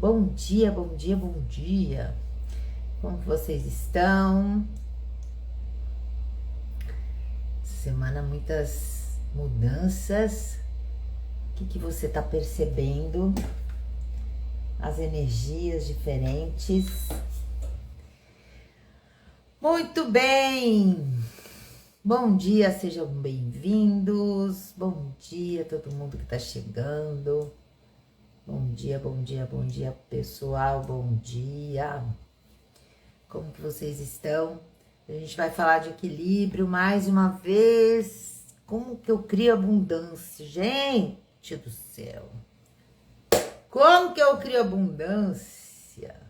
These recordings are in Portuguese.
Bom dia, bom dia, bom dia. Como que vocês estão? Semana muitas mudanças. O que você tá percebendo? As energias diferentes. Muito bem! Bom dia, sejam bem-vindos. Bom dia a todo mundo que tá chegando. Bom dia, bom dia, bom dia, pessoal. Bom dia. Como que vocês estão? A gente vai falar de equilíbrio mais uma vez. Como que eu crio abundância? Gente do céu. Como que eu crio abundância?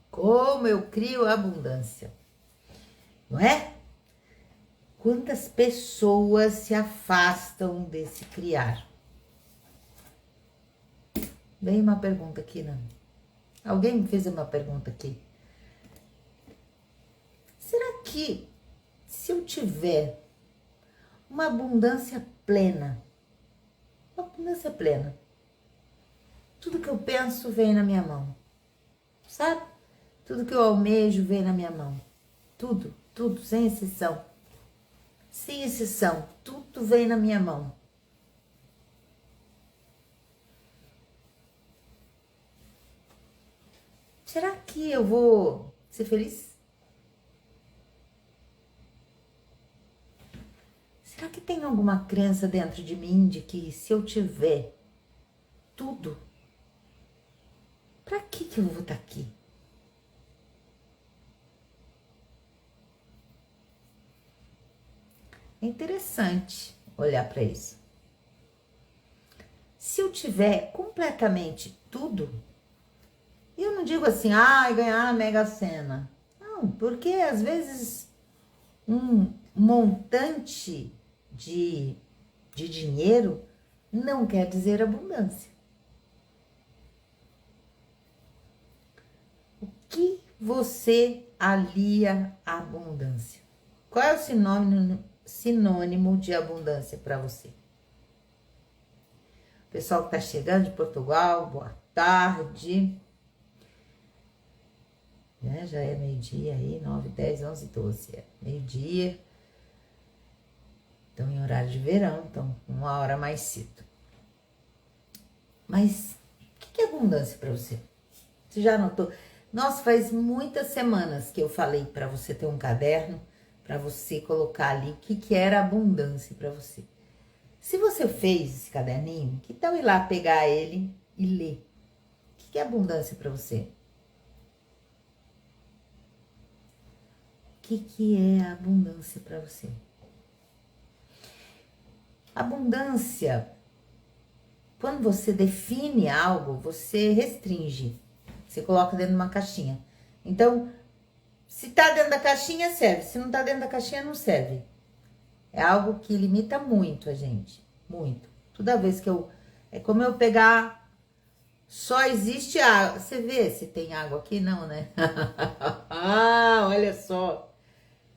Como eu crio abundância? Não é? Quantas pessoas se afastam desse criar? Veio uma pergunta aqui, né? Alguém me fez uma pergunta aqui. Será que se eu tiver uma abundância plena, tudo que eu penso vem na minha mão, sabe? Tudo que eu almejo vem na minha mão. Tudo, sem exceção. Sem exceção, tudo vem na minha mão. Será que eu vou ser feliz? Será que tem alguma crença dentro de mim de que se eu tiver tudo, pra que eu vou estar aqui? É interessante olhar para isso. Se eu tiver completamente tudo, eu não digo assim, ganhar a Mega Sena. Não, porque às vezes um montante de dinheiro não quer dizer abundância. O que você alia à abundância? Qual é o sinônimo de abundância para você? Pessoal que está chegando de Portugal, boa tarde. Já é meio-dia aí, 9, 10, 11, 12. Meio-dia. Estão em horário de verão, então uma hora mais cedo. Mas o que é abundância para você? Você já notou? Nossa, faz muitas semanas que eu falei para você ter um caderno, para você colocar ali o que era abundância para você. Se você fez esse caderninho, que tal ir lá pegar ele e ler? O que é abundância para você? O que é a abundância para você? Abundância, quando você define algo, você restringe. Você coloca dentro de uma caixinha. Então, se tá dentro da caixinha, serve. Se não tá dentro da caixinha, não serve. É algo que limita muito a gente. Muito. Toda vez que eu... É como eu pegar... Só existe água. Você vê se tem água aqui? Não, né? Olha só.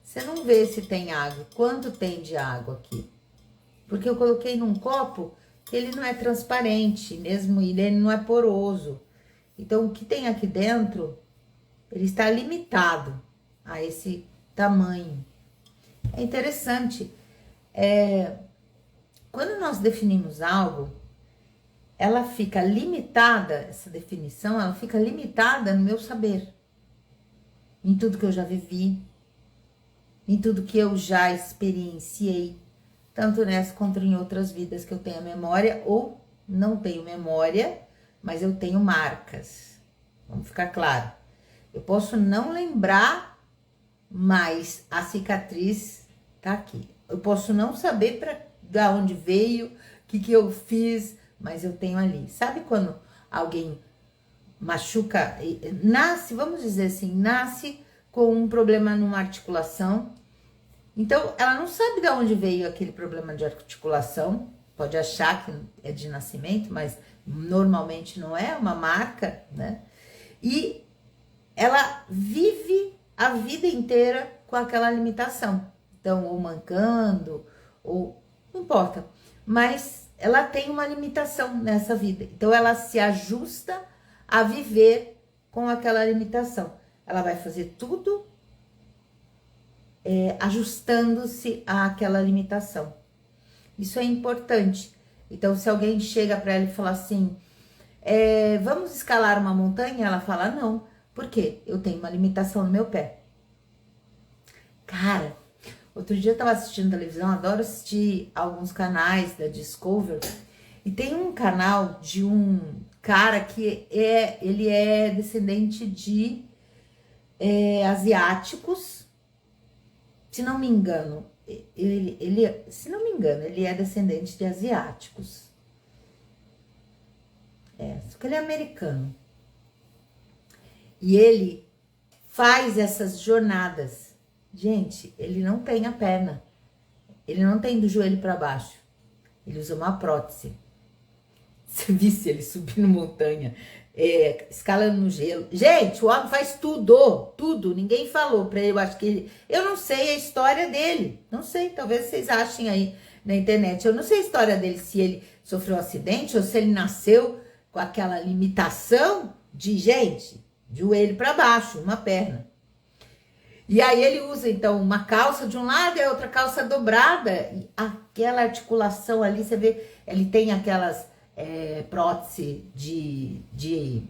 Você não vê se tem água. Quanto tem de água aqui? Porque eu coloquei num copo que ele não é transparente, mesmo ele não é poroso. Então, o que tem aqui dentro, ele está limitado a esse tamanho. É interessante. Quando nós definimos algo, ela fica limitada, essa definição, ela fica limitada no meu saber. Em tudo que eu já vivi, em tudo que eu já experienciei, tanto nessa quanto em outras vidas que eu tenho memória ou não tenho memória, mas eu tenho marcas. Vamos ficar claro. Eu posso não lembrar, mas a cicatriz tá aqui. Eu posso não saber da onde veio, o que eu fiz, mas eu tenho ali. Sabe quando alguém machuca, nasce, vamos dizer assim, nasce com um problema numa articulação. Então, ela não sabe de onde veio aquele problema de articulação. Pode achar que é de nascimento, mas normalmente não é, uma marca, né? E ela vive a vida inteira com aquela limitação. Então, ou mancando, ou... não importa. Mas ela tem uma limitação nessa vida. Então ela se ajusta a viver com aquela limitação. Ela vai fazer tudo ajustando-se àquela limitação. Isso é importante. Então, se alguém chega para ela e fala assim, vamos escalar uma montanha? Ela fala, não. Por quê? Eu tenho uma limitação no meu pé. Cara, outro dia eu tava assistindo televisão, adoro assistir alguns canais da Discovery, e tem um canal de um cara que ele é descendente de asiáticos, se não me engano, se não me engano, ele é descendente de asiáticos. Só que ele é americano. E ele faz essas jornadas. Gente, ele não tem a perna. Ele não tem do joelho para baixo. Ele usa uma prótese. Você visse ele subindo montanha, escalando no gelo. Gente, o homem faz tudo. Ninguém falou pra ele. Eu acho que eu não sei a história dele. Não sei, talvez vocês achem aí na internet. Eu não sei a história dele, se ele sofreu um acidente ou se ele nasceu com aquela limitação de, gente, joelho para baixo, uma perna. E aí ele usa, então, uma calça de um lado e a outra calça dobrada. E aquela articulação ali, você vê, ele tem aquelas prótese de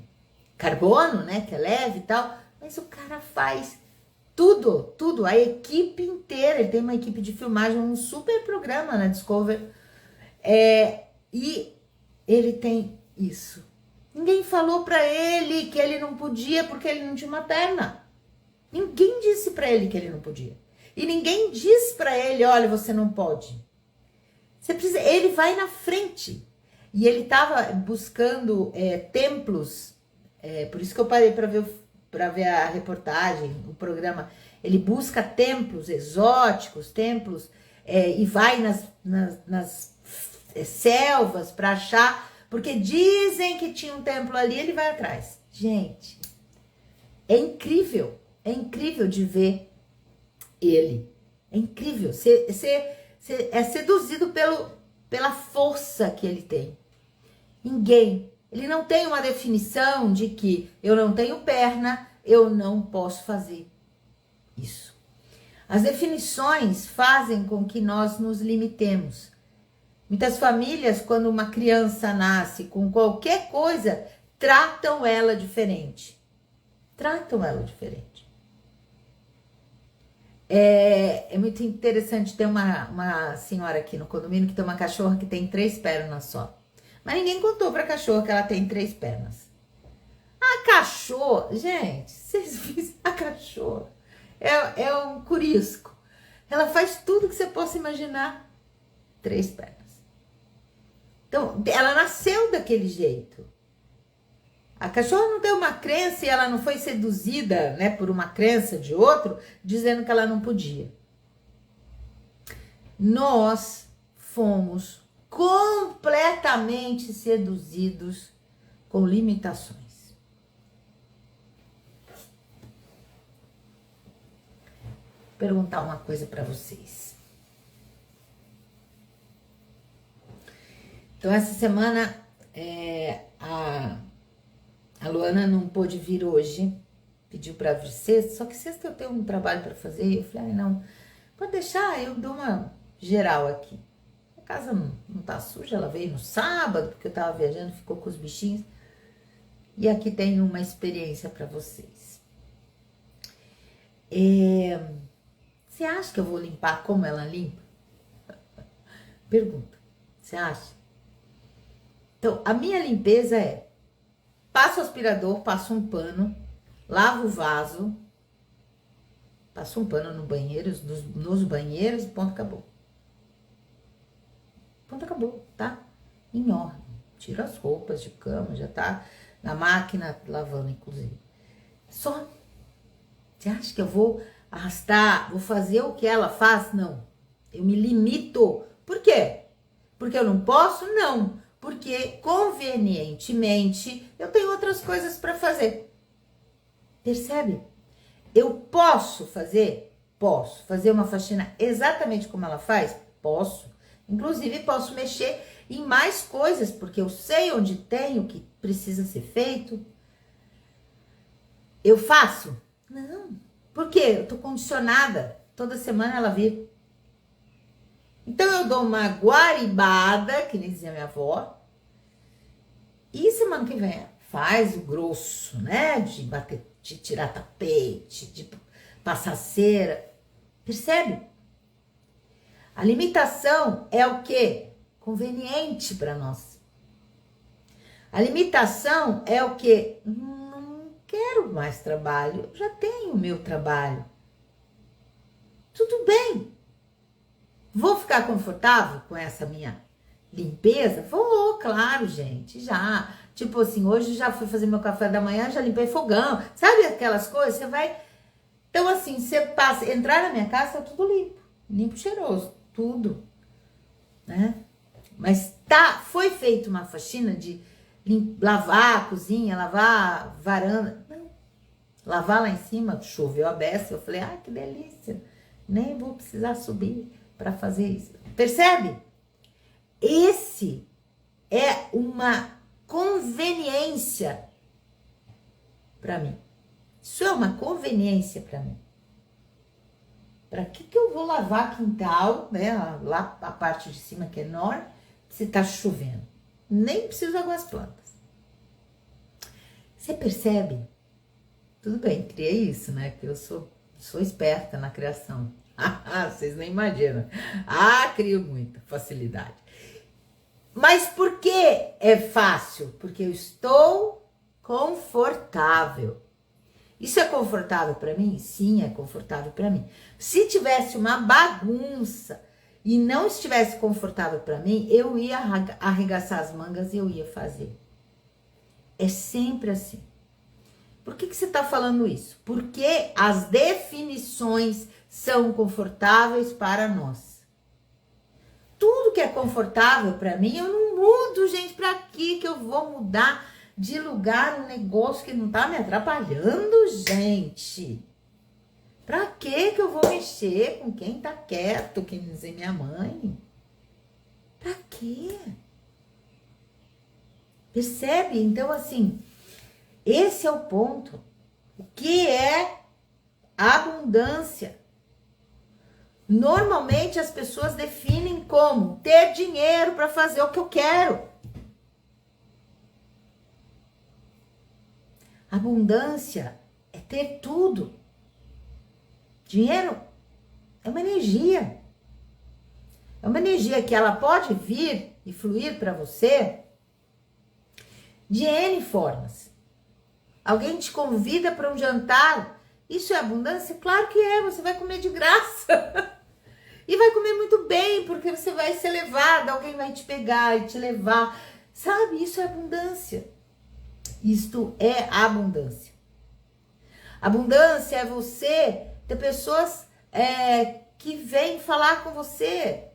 carbono, né, que é leve e tal. Mas o cara faz tudo. A equipe inteira, ele tem uma equipe de filmagem, um super programa na Discovery. E ele tem isso. Ninguém falou pra ele que ele não podia porque ele não tinha uma perna. Ninguém disse pra ele que ele não podia. E ninguém diz pra ele, olha, você não pode. Você precisa, ele vai na frente. E ele estava buscando templos, por isso que eu parei para ver a reportagem, o programa. Ele busca templos exóticos, templos, e vai nas selvas para achar, porque dizem que tinha um templo ali, ele vai atrás. Gente, é incrível de ver ele. É incrível, você é seduzido pela força que ele tem. Ele não tem uma definição de que eu não tenho perna, eu não posso fazer isso. As definições fazem com que nós nos limitemos. Muitas famílias, quando uma criança nasce com qualquer coisa, tratam ela diferente. É muito interessante ter uma senhora aqui no condomínio que tem uma cachorra que tem 3 pernas só. Mas ninguém contou pra cachorra que ela tem 3 pernas. A cachorra, gente, vocês viram? A cachorra é um curisco. Ela faz tudo que você possa imaginar. 3 pernas. Então, ela nasceu daquele jeito. A cachorra não tem uma crença e ela não foi seduzida, né, por uma crença de outro, dizendo que ela não podia. Nós fomos completamente seduzidos com limitações. Vou perguntar uma coisa para vocês. Então, essa semana a Luana não pôde vir hoje, pediu para vir sexta, só que sexta eu tenho um trabalho para fazer. E eu falei, não, pode deixar, eu dou uma geral aqui. A casa não tá suja, ela veio no sábado, porque eu tava viajando, ficou com os bichinhos. E aqui tem uma experiência para vocês. Você acha que eu vou limpar como ela limpa? Pergunta, você acha? Então, a minha limpeza é: passo o aspirador, passo um pano, lavo o vaso, passo um pano no banheiro, nos banheiros, ponto, acabou. Ponto, acabou, tá? Em ordem. Tiro as roupas de cama, já tá na máquina lavando, inclusive. Só. Você acha que eu vou arrastar, vou fazer o que ela faz? Não. Eu me limito. Por quê? Porque eu não posso? Não. Porque, convenientemente, eu tenho outras coisas para fazer. Percebe? Eu posso fazer? Posso. Fazer uma faxina exatamente como ela faz? Posso. Inclusive, posso mexer em mais coisas, porque eu sei onde tem o que precisa ser feito. Eu faço? Não. Por quê? Eu tô condicionada. Toda semana ela vira. Então eu dou uma guaribada, que nem dizia minha avó. E semana que vem faz o grosso, né? De bater, de tirar tapete, de passar cera. Percebe? A limitação é o quê? Conveniente para nós. A limitação é o quê? Não quero mais trabalho, eu já tenho o meu trabalho. Tudo bem. Vou ficar confortável com essa minha limpeza? Vou, claro, gente, já. Tipo assim, hoje já fui fazer meu café da manhã, já limpei fogão. Sabe aquelas coisas? Você vai... Então assim, você passa... Entrar na minha casa, tá tudo limpo. Limpo, cheiroso, tudo. Né? Mas foi feita uma faxina de lavar a cozinha, lavar a varanda. Não. Lavar lá em cima, choveu a beça. Eu falei, ai, que delícia. Nem vou precisar subir para fazer isso. Percebe? Esse é uma conveniência para mim. Isso é uma conveniência para mim. Para que eu vou lavar quintal, né? Lá a parte de cima que é enorme, se tá chovendo. Nem preciso aguar as plantas. Você percebe? Tudo bem, criei isso, né? Que eu sou esperta na criação. Vocês nem imaginam. Crio muita facilidade. Mas por que é fácil? Porque eu estou confortável. Isso é confortável para mim? Sim, é confortável para mim. Se tivesse uma bagunça e não estivesse confortável para mim, eu ia arregaçar as mangas e eu ia fazer. É sempre assim. Por que você está falando isso? Porque as definições são confortáveis para nós. Tudo que é confortável para mim, eu não mudo, gente. Para que eu vou mudar de lugar um negócio que não tá me atrapalhando, gente? Pra que eu vou mexer com quem tá quieto, que dizer minha mãe? Pra quê? Percebe? Então, assim, esse é o ponto. O que é abundância? Normalmente as pessoas definem como ter dinheiro para fazer o que eu quero. Abundância é ter tudo. Dinheiro é uma energia. É uma energia que ela pode vir e fluir para você de N formas. Alguém te convida para um jantar. Isso é abundância? Claro que é. Você vai comer de graça. E vai comer muito bem, porque você vai ser levado. Alguém vai te pegar e te levar. Sabe? Isso é abundância. Isto é abundância. Abundância é você ter pessoas que vêm falar com você.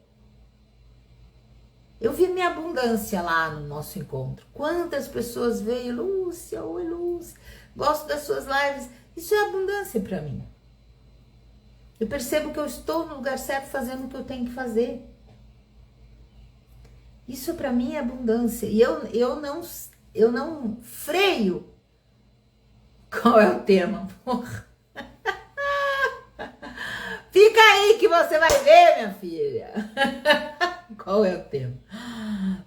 Eu vi minha abundância lá no nosso encontro. Quantas pessoas veio? Lúcia, oi Lúcia, gosto das suas lives. Isso é abundância para mim. Eu percebo que eu estou no lugar certo fazendo o que eu tenho que fazer. Isso para mim é abundância. E eu não freio. Qual é o tema? Porra. Fica aí que você vai ver, minha filha. Qual é o tema?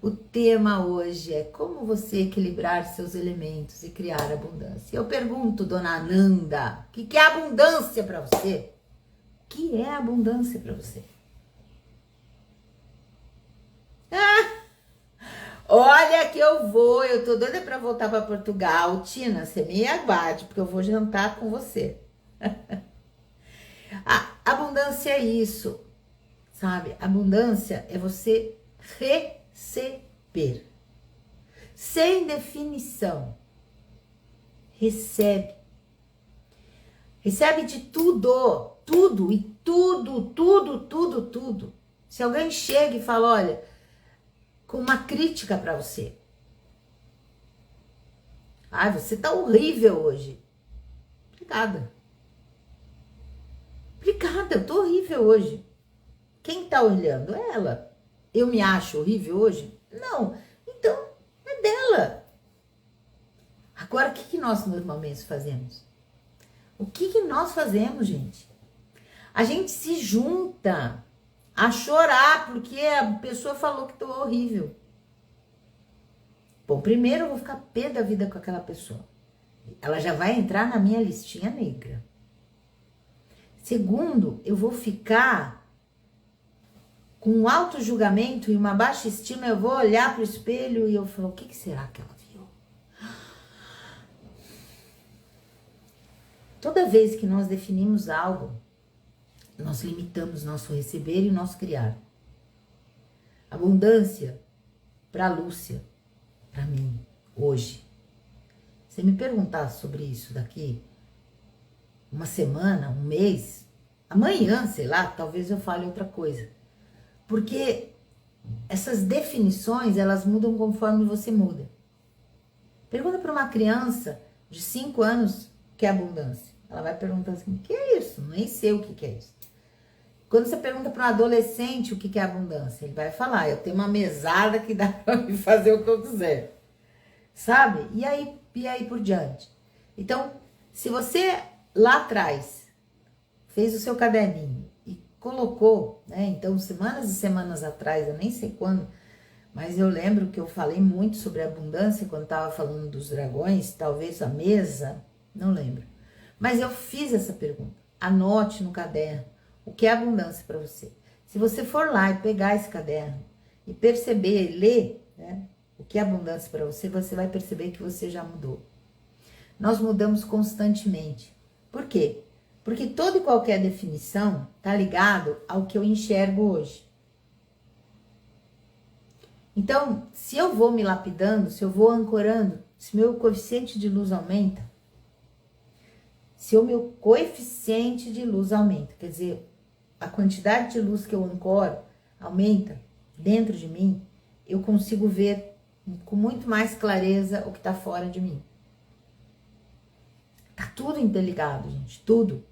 O tema hoje é como você equilibrar seus elementos e criar abundância. Eu pergunto, dona Ananda, o que é abundância para você? O que é abundância para você? Olha que eu tô doida para voltar para Portugal. Tina, você me aguarde, porque eu vou jantar com você. A abundância é isso, sabe? Abundância é você receber. Sem definição. Recebe. Recebe de tudo. Tudo. E tudo. Se alguém chega e fala, olha, com uma crítica para você. Ai, você tá horrível hoje. Obrigada. Obrigada, eu tô horrível hoje. Quem tá olhando? Ela. eu me acho horrível hoje? Não. Então, é dela. Agora, o que nós normalmente fazemos? O que nós fazemos, gente? A gente se junta a chorar porque a pessoa falou que tô horrível. Bom, primeiro eu vou ficar pé da vida com aquela pessoa. Ela já vai entrar na minha listinha negra. Segundo, eu vou ficar com um auto-julgamento e uma baixa estima. Eu vou olhar pro espelho e eu falo, o que será que ela viu? Toda vez que nós definimos algo, nós limitamos nosso receber e nosso criar. Abundância para Lúcia, para mim, hoje. Se me perguntar sobre isso daqui uma semana, um mês, amanhã, sei lá, talvez eu fale outra coisa. Porque essas definições, elas mudam conforme você muda. Pergunta para uma criança de 5 anos o que é abundância. Ela vai perguntar assim, o que é isso? Nem sei o que é isso. Quando você pergunta para um adolescente o que é abundância, ele vai falar, eu tenho uma mesada que dá para me fazer o que eu quiser. Sabe? E aí por diante. Então, se você lá atrás fez o seu caderninho e colocou, né? Então, semanas e semanas atrás, eu nem sei quando, mas eu lembro que eu falei muito sobre abundância quando estava falando dos dragões, talvez a mesa, não lembro. Mas eu fiz essa pergunta. Anote no caderno o que é abundância para você. Se você for lá e pegar esse caderno e perceber, ler, né, o que é abundância para você, você vai perceber que você já mudou. Nós mudamos constantemente. Por quê? Porque toda e qualquer definição está ligado ao que eu enxergo hoje. Então, se eu vou me lapidando, se eu vou ancorando, se meu coeficiente de luz aumenta, se o meu coeficiente de luz aumenta, quer dizer, a quantidade de luz que eu ancoro aumenta dentro de mim, eu consigo ver com muito mais clareza o que está fora de mim. Tá tudo interligado, gente, tudo.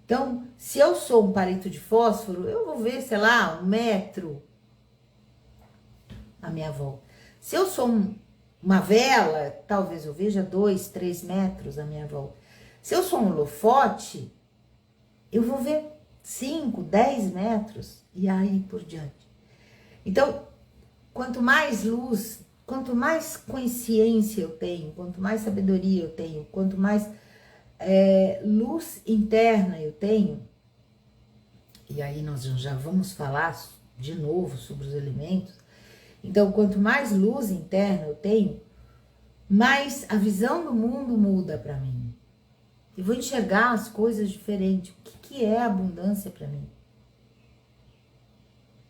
Então, se eu sou um palito de fósforo, eu vou ver, sei lá, 1 metro à minha volta. Se eu sou uma vela, talvez eu veja 2, 3 metros à minha volta. Se eu sou um holofote, eu vou ver 5, 10 metros e aí por diante. Então, quanto mais luz, quanto mais consciência eu tenho, quanto mais sabedoria eu tenho, quanto mais luz interna eu tenho, e aí nós já vamos falar de novo sobre os elementos. Então, quanto mais luz interna eu tenho, mais a visão do mundo muda para mim. Eu vou enxergar as coisas diferentes. O que é abundância para mim?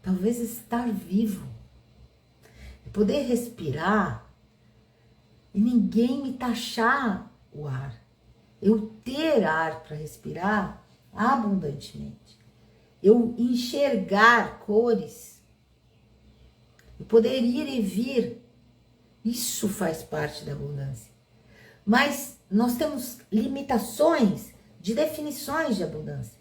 Talvez estar vivo. Poder respirar e ninguém me taxar o ar. Eu ter ar para respirar abundantemente. Eu enxergar cores. Eu poder ir e vir. Isso faz parte da abundância. Mas nós temos limitações de definições de abundância.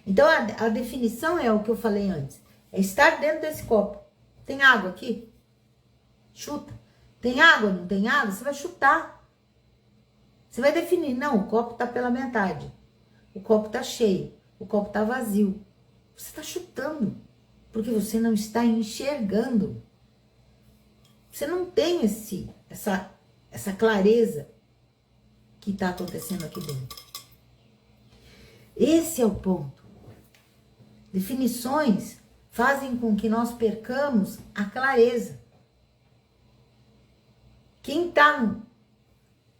Então, a definição é o que eu falei antes. É estar dentro desse copo. Tem água aqui? Chuta. Tem água? Não tem água? Você vai chutar. Você vai definir. Não, o copo está pela metade. O copo está cheio. O copo está vazio. Você está chutando. Porque você não está enxergando. Você não tem essa clareza que está acontecendo aqui dentro. Esse é o ponto. Definições fazem com que nós percamos a clareza. Quem está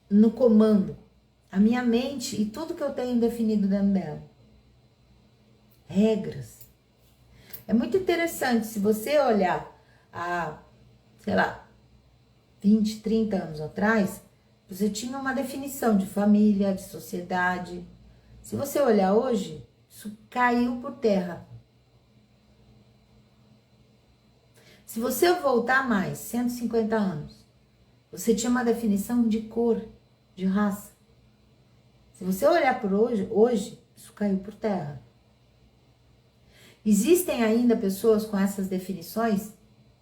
no comando? A minha mente e tudo que eu tenho definido dentro dela. Regras. É muito interessante, se você olhar sei lá, 20, 30 anos atrás, você tinha uma definição de família, de sociedade. Se você olhar hoje, isso caiu por terra. Se você voltar mais 150 anos, você tinha uma definição de cor, de raça. Se você olhar por hoje, isso caiu por terra. Existem ainda pessoas com essas definições?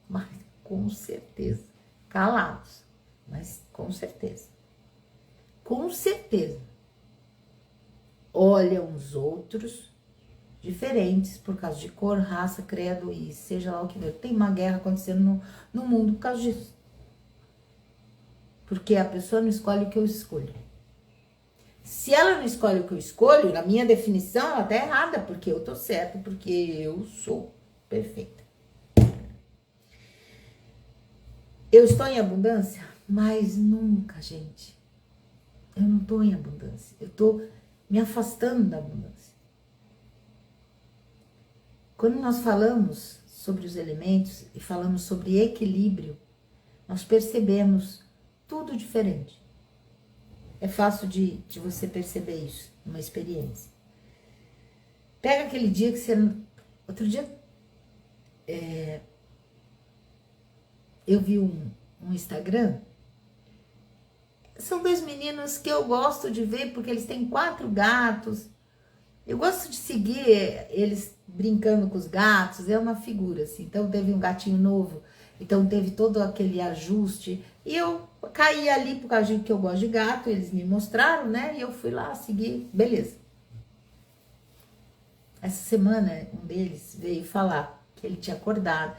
Mas com certeza. Calados, mas com certeza. Com certeza. Olham os outros diferentes por causa de cor, raça, credo e seja lá o que for. Tem uma guerra acontecendo no mundo por causa disso. Porque a pessoa não escolhe o que eu escolho. Se ela não escolhe o que eu escolho, na minha definição, ela tá errada, porque eu tô certa, porque eu sou perfeita. Eu estou em abundância? Mas nunca, gente. Eu não tô em abundância. Eu tô me afastando da abundância. Quando nós falamos sobre os elementos e falamos sobre equilíbrio, nós percebemos tudo diferente. É fácil de você perceber isso numa experiência. Pega aquele dia que você... Outro dia, eu vi um Instagram. São dois meninos que eu gosto de ver porque eles têm 4 gatos. Eu gosto de seguir eles brincando com os gatos. É uma figura, assim. Então, teve um gatinho novo. Então, teve todo aquele ajuste. E eu caí ali por causa de que eu gosto de gato. Eles me mostraram, né? E eu fui lá seguir. Beleza. Essa semana, um deles veio falar que ele tinha acordado.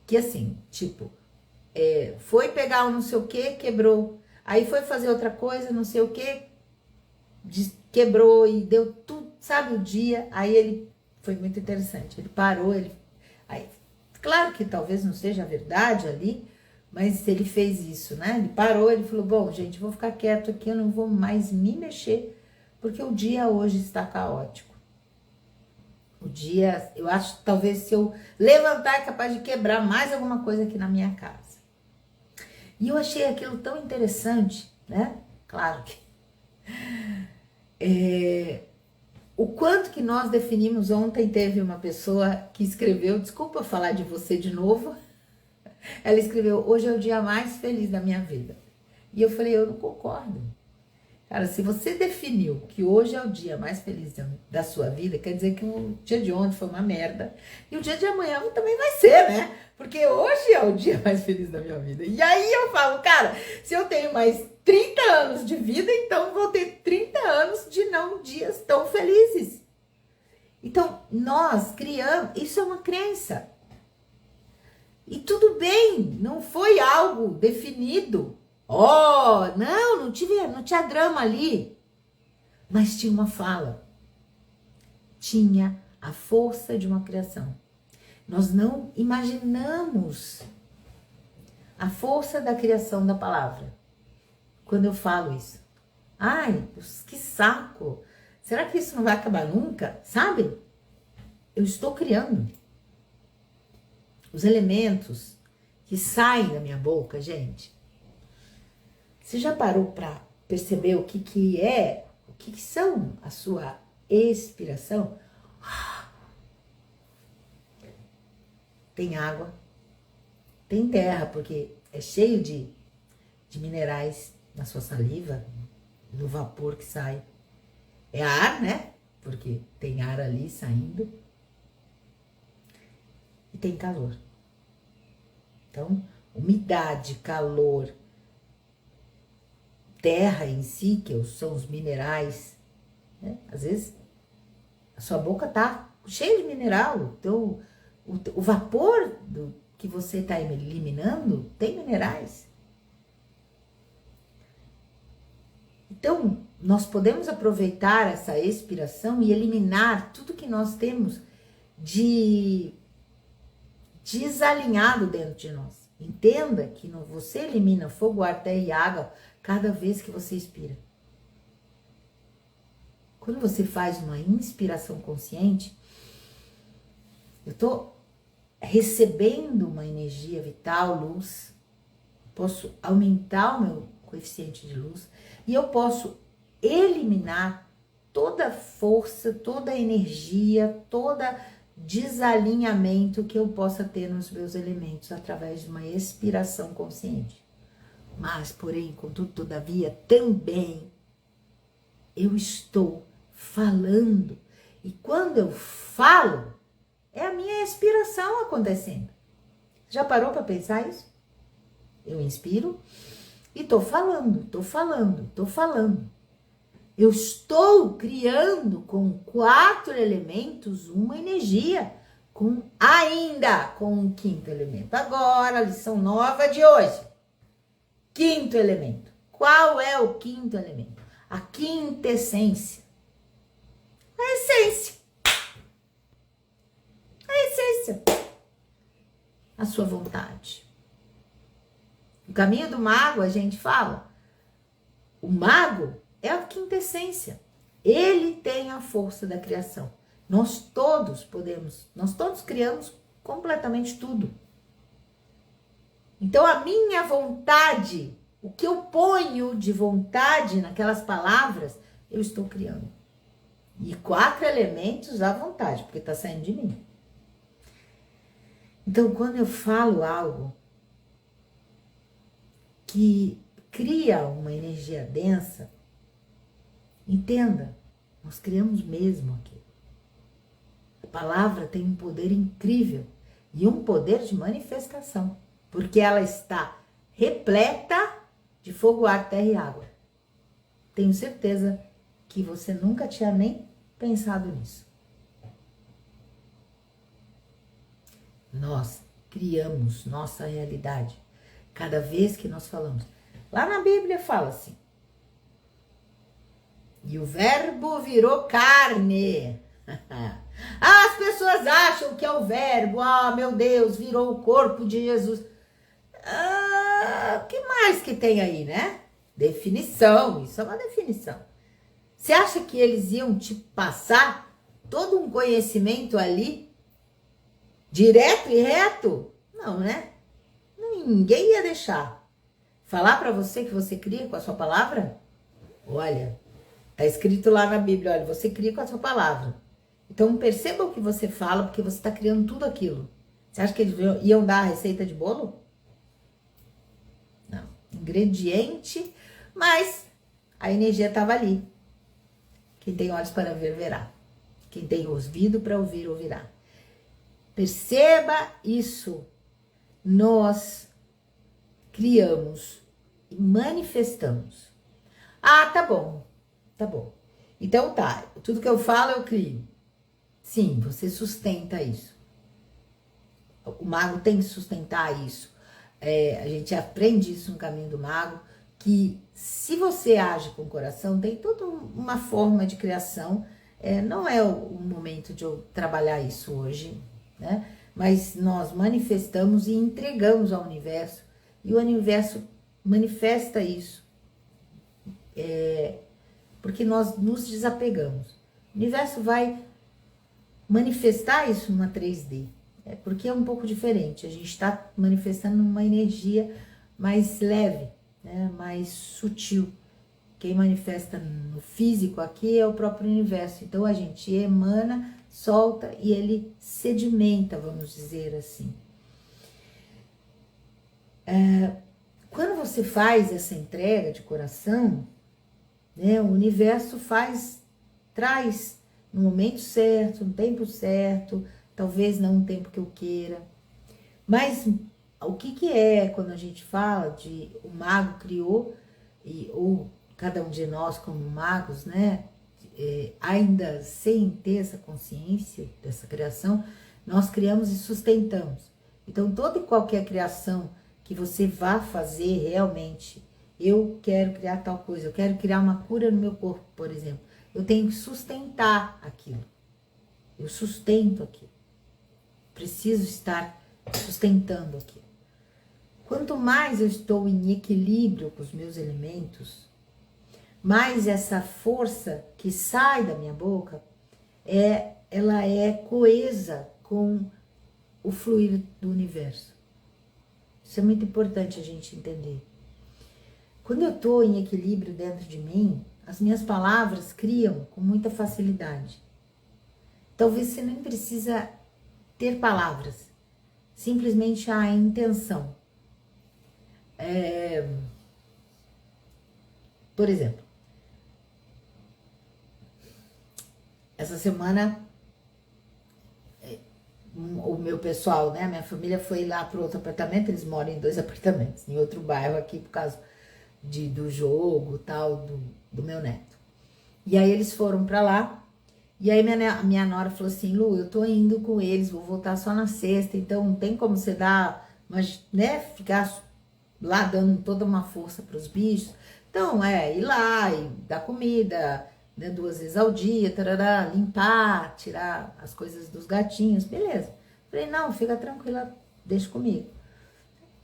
Que assim, tipo, foi pegar um não sei o que, quebrou. Aí foi fazer outra coisa, não sei o que, quebrou e deu tudo, sabe, o dia. Aí ele, foi muito interessante, ele parou, aí, claro que talvez não seja a verdade ali, mas ele fez isso, né? Ele parou, ele falou, bom, gente, vou ficar quieto aqui, eu não vou mais me mexer, porque o dia hoje está caótico. O dia, eu acho que talvez se eu levantar é capaz de quebrar mais alguma coisa aqui na minha casa. E eu achei aquilo tão interessante, né? Claro que... o quanto que nós definimos, ontem teve uma pessoa que escreveu, desculpa falar de você de novo, ela escreveu, hoje é o dia mais feliz da minha vida. E eu falei, eu não concordo. Cara, se você definiu que hoje é o dia mais feliz da sua vida, quer dizer que o dia de ontem foi uma merda. E o dia de amanhã também vai ser, né? Porque hoje é o dia mais feliz da minha vida. E aí eu falo, cara, se eu tenho mais 30 anos de vida, então vou ter 30 anos de não dias tão felizes. Então, nós criamos, isso é uma crença. E tudo bem, não foi algo definido. Oh, não tinha drama ali. Mas tinha uma fala. Tinha a força de uma criação. Nós não imaginamos a força da criação da palavra. Quando eu falo isso. Ai, que saco. Será que isso não vai acabar nunca? Sabe? Eu estou criando. Os elementos que saem da minha boca, gente. Você já parou para perceber o que são a sua expiração? Tem água, tem terra, porque é cheio de minerais na sua saliva, no vapor que sai. É ar, né? Porque tem ar ali saindo. E tem calor. Então, umidade, calor, terra em si, que são os minerais, né? Às vezes a sua boca tá cheia de mineral, então o vapor que você está eliminando tem minerais. Então, nós podemos aproveitar essa expiração e eliminar tudo que nós temos de desalinhado dentro de nós. Entenda que você elimina fogo, ar, terra e água cada vez que você expira. Quando você faz uma inspiração consciente, eu estou recebendo uma energia vital, luz, posso aumentar o meu coeficiente de luz e eu posso eliminar toda a força, toda a energia, toda desalinhamento que eu possa ter nos meus elementos através de uma expiração consciente. Mas, porém, contudo, todavia, também eu estou falando. E quando eu falo, é a minha expiração acontecendo. Já parou para pensar isso? Eu inspiro e tô falando, tô falando, tô falando. Eu estou criando com 4 elementos uma energia, ainda com um 5º elemento. Agora, a lição nova de hoje. 5º elemento. Qual é o 5º elemento? A quintessência. A essência. A essência. A sua vontade. No caminho do mago, a gente fala, o mago é a quintessência. Ele tem a força da criação. Nós todos criamos completamente tudo. Então, a minha vontade, o que eu ponho de vontade naquelas palavras, eu estou criando. E 4 elementos à vontade, porque está saindo de mim. Então, quando eu falo algo que cria uma energia densa, entenda, nós criamos mesmo aqui. A palavra tem um poder incrível e um poder de manifestação, porque ela está repleta de fogo, ar, terra e água. Tenho certeza que você nunca tinha nem pensado nisso. Nós criamos nossa realidade cada vez que nós falamos. Lá na Bíblia fala assim: e o verbo virou carne. As pessoas acham que é o verbo, meu Deus, virou o corpo de Jesus. O que mais que tem aí, né? Definição, isso é uma definição. Você acha que eles iam te passar todo um conhecimento ali, direto e reto? Não, né? Ninguém ia deixar. Falar para você que você cria com a sua palavra? Olha, tá escrito lá na Bíblia, olha, você cria com a sua palavra. Então perceba o que você fala, porque você está criando tudo aquilo. Você acha que eles iam dar a receita de bolo? Não. Ingrediente, mas a energia estava ali. Quem tem olhos para ver, verá. Quem tem ouvido para ouvir, ouvirá. Perceba isso. Nós criamos e manifestamos. Tá bom. Tá bom. Então tá, tudo que eu falo eu crio. Sim, você sustenta isso. O mago tem que sustentar isso. A gente aprende isso no caminho do mago, que se você age com o coração, tem toda uma forma de criação. Não é o momento de eu trabalhar isso hoje, né? Mas nós manifestamos e entregamos ao universo, e o universo manifesta isso. Porque nós nos desapegamos. O universo vai manifestar isso numa 3D. Porque é um pouco diferente. A gente está manifestando uma energia mais leve, né? Mais sutil. Quem manifesta no físico aqui é o próprio universo. Então a gente emana, solta e ele sedimenta, vamos dizer assim. Quando você faz essa entrega de coração, né, o universo traz no momento certo, no tempo certo, talvez não no tempo que eu queira. Mas o que é quando a gente fala de o mago criou, ou cada um de nós como magos, né, ainda sem ter essa consciência dessa criação, nós criamos e sustentamos. Então toda e qualquer criação que você vá fazer realmente, eu quero criar tal coisa, eu quero criar uma cura no meu corpo, por exemplo, eu tenho que sustentar aquilo. Eu sustento aquilo. Preciso estar sustentando aquilo. Quanto mais eu estou em equilíbrio com os meus elementos, mais essa força que sai da minha boca, ela é coesa com o fluir do universo. Isso é muito importante a gente entender. Quando eu estou em equilíbrio dentro de mim, as minhas palavras criam com muita facilidade. Talvez você nem precisa ter palavras, simplesmente a intenção. Por exemplo, essa semana o meu pessoal, né? Minha família foi lá para outro apartamento, eles moram em 2 apartamentos, em outro bairro aqui, por causa do jogo tal, do meu neto. E aí eles foram para lá, e aí minha nora falou assim, Lu, eu tô indo com eles, vou voltar só na sexta, então não tem como você dar, mas, né, ficar lá dando toda uma força para os bichos. Então, ir lá e dar comida, né, 2 vezes ao dia, tarará, limpar, tirar as coisas dos gatinhos, beleza. Falei, não, fica tranquila, deixa comigo.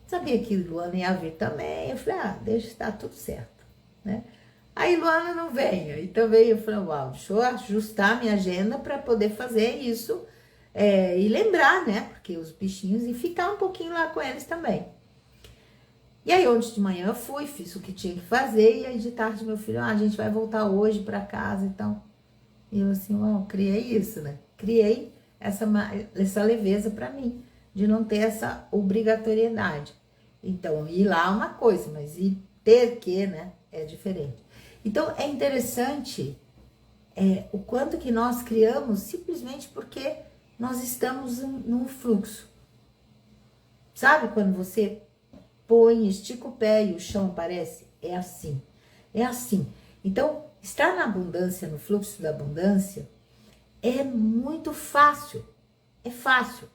Sabia que Luana ia vir também, eu falei, deixa, tá tudo certo, né? Aí Luana não veio, e também eu falei, uau, deixa eu ajustar minha agenda para poder fazer isso e lembrar, né? Porque os bichinhos, e ficar um pouquinho lá com eles também. E aí, ontem de manhã eu fui, fiz o que tinha que fazer, e aí de tarde meu filho, a gente vai voltar hoje para casa, então. E eu assim, uau, criei isso, né? Criei essa leveza para mim, de não ter essa obrigatoriedade. Então, ir lá é uma coisa, mas ir ter que, né, é diferente. Então, é interessante o quanto que nós criamos simplesmente porque nós estamos num fluxo. Sabe quando você põe, estica o pé e o chão aparece? É assim. É assim. Então, estar na abundância, no fluxo da abundância, é muito fácil. É fácil.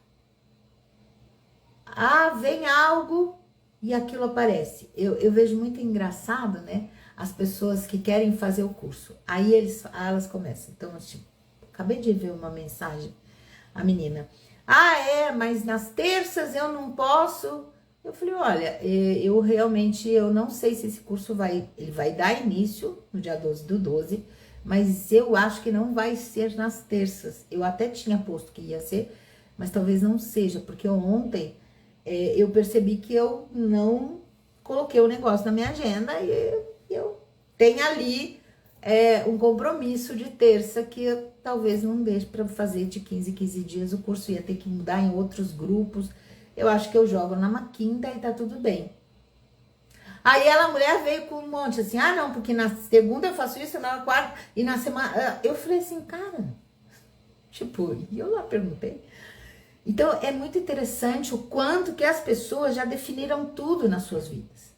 Vem algo e aquilo aparece. Eu vejo muito engraçado, né? As pessoas que querem fazer o curso. Aí elas começam. Então, tipo, acabei de ver uma mensagem, a menina. Mas nas terças eu não posso. Eu falei, olha, eu realmente, eu não sei se esse curso ele vai dar início no dia 12/12, mas eu acho que não vai ser nas terças. Eu até tinha posto que ia ser, mas talvez não seja, porque ontem eu percebi que eu não coloquei o negócio na minha agenda e eu tenho ali um compromisso de terça que eu talvez não deixe para fazer de 15 dias. O curso ia ter que mudar em outros grupos. Eu acho que eu jogo na quinta e tá tudo bem. Aí a mulher veio com um monte assim, não, porque na segunda eu faço isso, na quarta, e na semana... Eu falei assim, cara, tipo, e eu lá perguntei. Então, é muito interessante o quanto que as pessoas já definiram tudo nas suas vidas.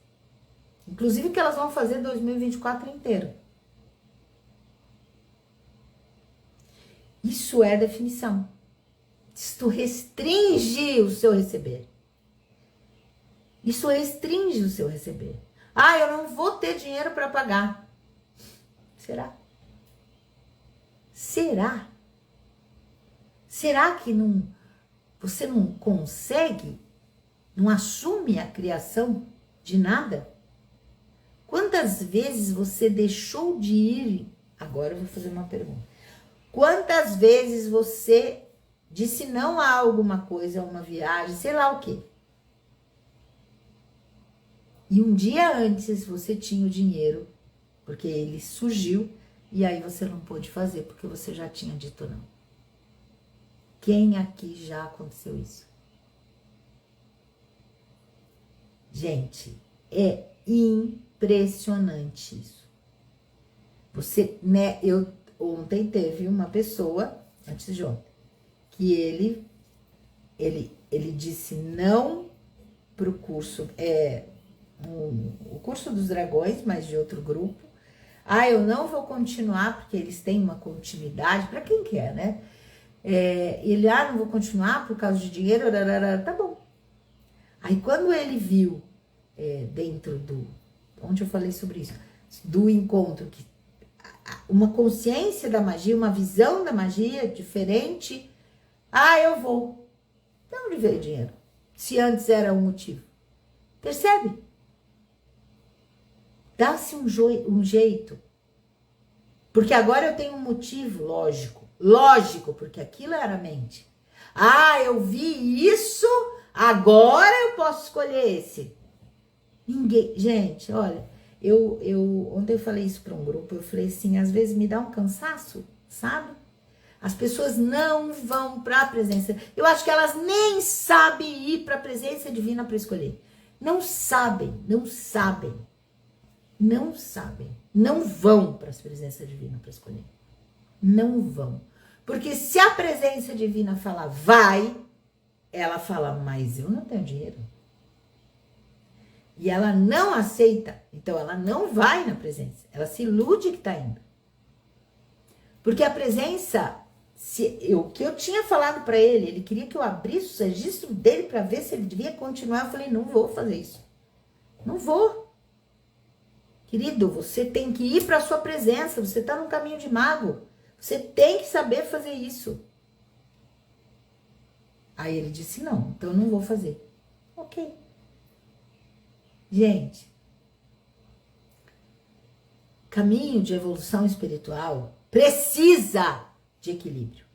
Inclusive que elas vão fazer 2024 inteiro. Isso é definição. Isso restringe o seu receber. Isso restringe o seu receber. Eu não vou ter dinheiro para pagar. Será? Será? Será que você não consegue, não assume a criação de nada? Quantas vezes você deixou de ir? Agora eu vou fazer uma pergunta. Quantas vezes você disse não a alguma coisa, a uma viagem, sei lá o quê? E um dia antes você tinha o dinheiro, porque ele surgiu, e aí você não pôde fazer, porque você já tinha dito não. Quem aqui já aconteceu isso? Gente, é impressionante isso. Você, né, ontem teve uma pessoa, antes de ontem, que ele disse não pro curso, o curso dos dragões, mas de outro grupo. Eu não vou continuar, porque eles têm uma continuidade, para quem quer, né? Ele, não vou continuar por causa de dinheiro, tá bom. Aí quando ele viu, dentro onde eu falei sobre isso, do encontro, que uma consciência da magia, uma visão da magia diferente, eu vou. De onde veio o dinheiro? Se antes era um motivo. Percebe? Dá-se um jeito. Porque agora eu tenho um motivo lógico, porque aquilo era mente. Eu vi isso, agora eu posso escolher esse. Ninguém, gente, olha, ontem eu falei isso para um grupo, eu falei assim, às vezes me dá um cansaço, sabe? As pessoas não vão para a presença. Eu acho que elas nem sabem ir para a presença divina para escolher. Não sabem. Não vão para a presença divina para escolher. Não vão. Porque se a presença divina falar vai, ela fala, mas eu não tenho dinheiro. E ela não aceita, então ela não vai na presença. Ela se ilude que está indo. Porque a presença, o que eu tinha falado para ele queria que eu abrisse o registro dele para ver se ele devia continuar. Eu falei, não vou fazer isso. Não vou. Querido, você tem que ir para a sua presença, você está no caminho de mago. Você tem que saber fazer isso. Aí ele disse, não, então eu não vou fazer. Ok. Gente, caminho de evolução espiritual precisa de equilíbrio.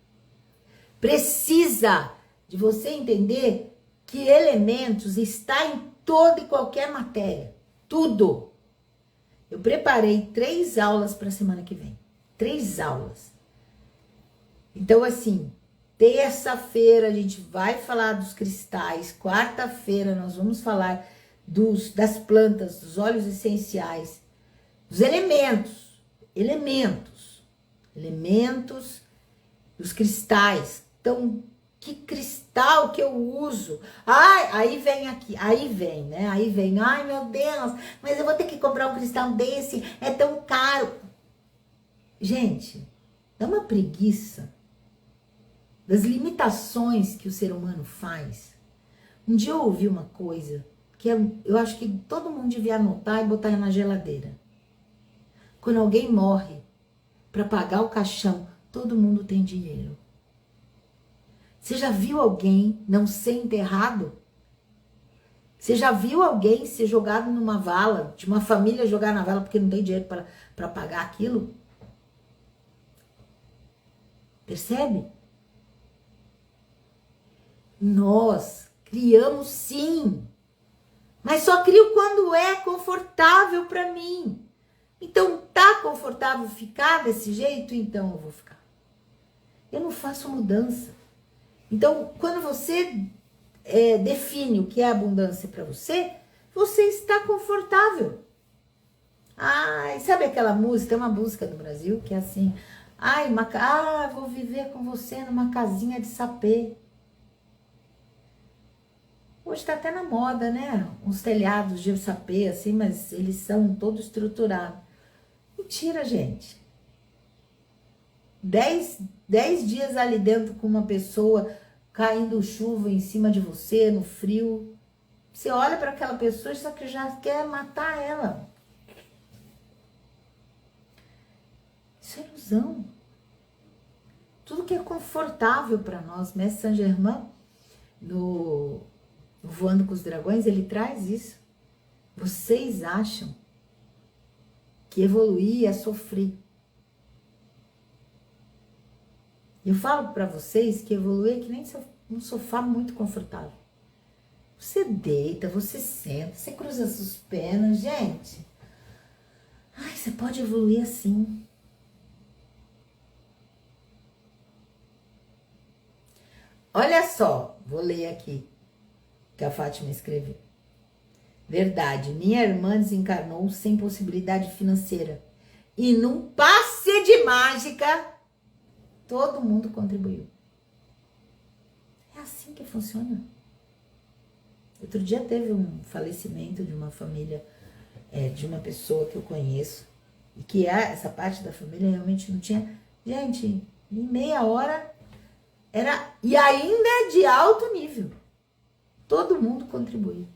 Precisa de você entender que elementos está em toda e qualquer matéria. Tudo. Eu preparei 3 aulas para a semana que vem. 3 aulas. Então, assim, terça-feira a gente vai falar dos cristais. Quarta-feira nós vamos falar das plantas, dos óleos essenciais, dos elementos, dos cristais. Então, que cristal que eu uso? Ai, aí vem, né? Aí vem, ai meu Deus, mas eu vou ter que comprar um cristal desse, é tão caro. Gente, dá uma preguiça das limitações que o ser humano faz. Um dia eu ouvi uma coisa que eu acho que todo mundo devia anotar e botar na geladeira. Quando alguém morre, para pagar o caixão, todo mundo tem dinheiro. Você já viu alguém não ser enterrado? Você já viu alguém ser jogado numa vala, de uma família jogar na vala porque não tem dinheiro para pagar aquilo? Percebe? Nós criamos sim, mas só crio quando é confortável para mim. Então, tá confortável ficar desse jeito? Então eu vou ficar. Eu não faço mudança. Então, quando você define o que é abundância para você, você está confortável. Ai, sabe aquela música? Tem uma música do Brasil que é assim: ai, vou viver com você numa casinha de sapê. Hoje tá até na moda, né? Uns telhados de sapê, assim, mas eles são todos estruturados. Mentira, gente. 10 dias ali dentro com uma pessoa, caindo chuva em cima de você, no frio. Você olha para aquela pessoa, só que já quer matar ela. Isso é ilusão. Tudo que é confortável para nós, Mestre Saint Germain, no Voando com os Dragões, ele traz isso. Vocês acham que evoluir é sofrer. Eu falo para vocês que evoluir é que nem um sofá muito confortável. Você deita, você senta, você cruza suas pernas, gente. Ai, você pode evoluir assim. Olha só, vou ler aqui que a Fátima escreveu. Verdade, minha irmã desencarnou sem possibilidade financeira. E num passe de mágica, todo mundo contribuiu. É assim que funciona. Outro dia teve um falecimento de uma família, de uma pessoa que eu conheço, e que essa parte da família realmente não tinha. Gente, em meia hora era. E ainda é de alto nível. Todo mundo contribui.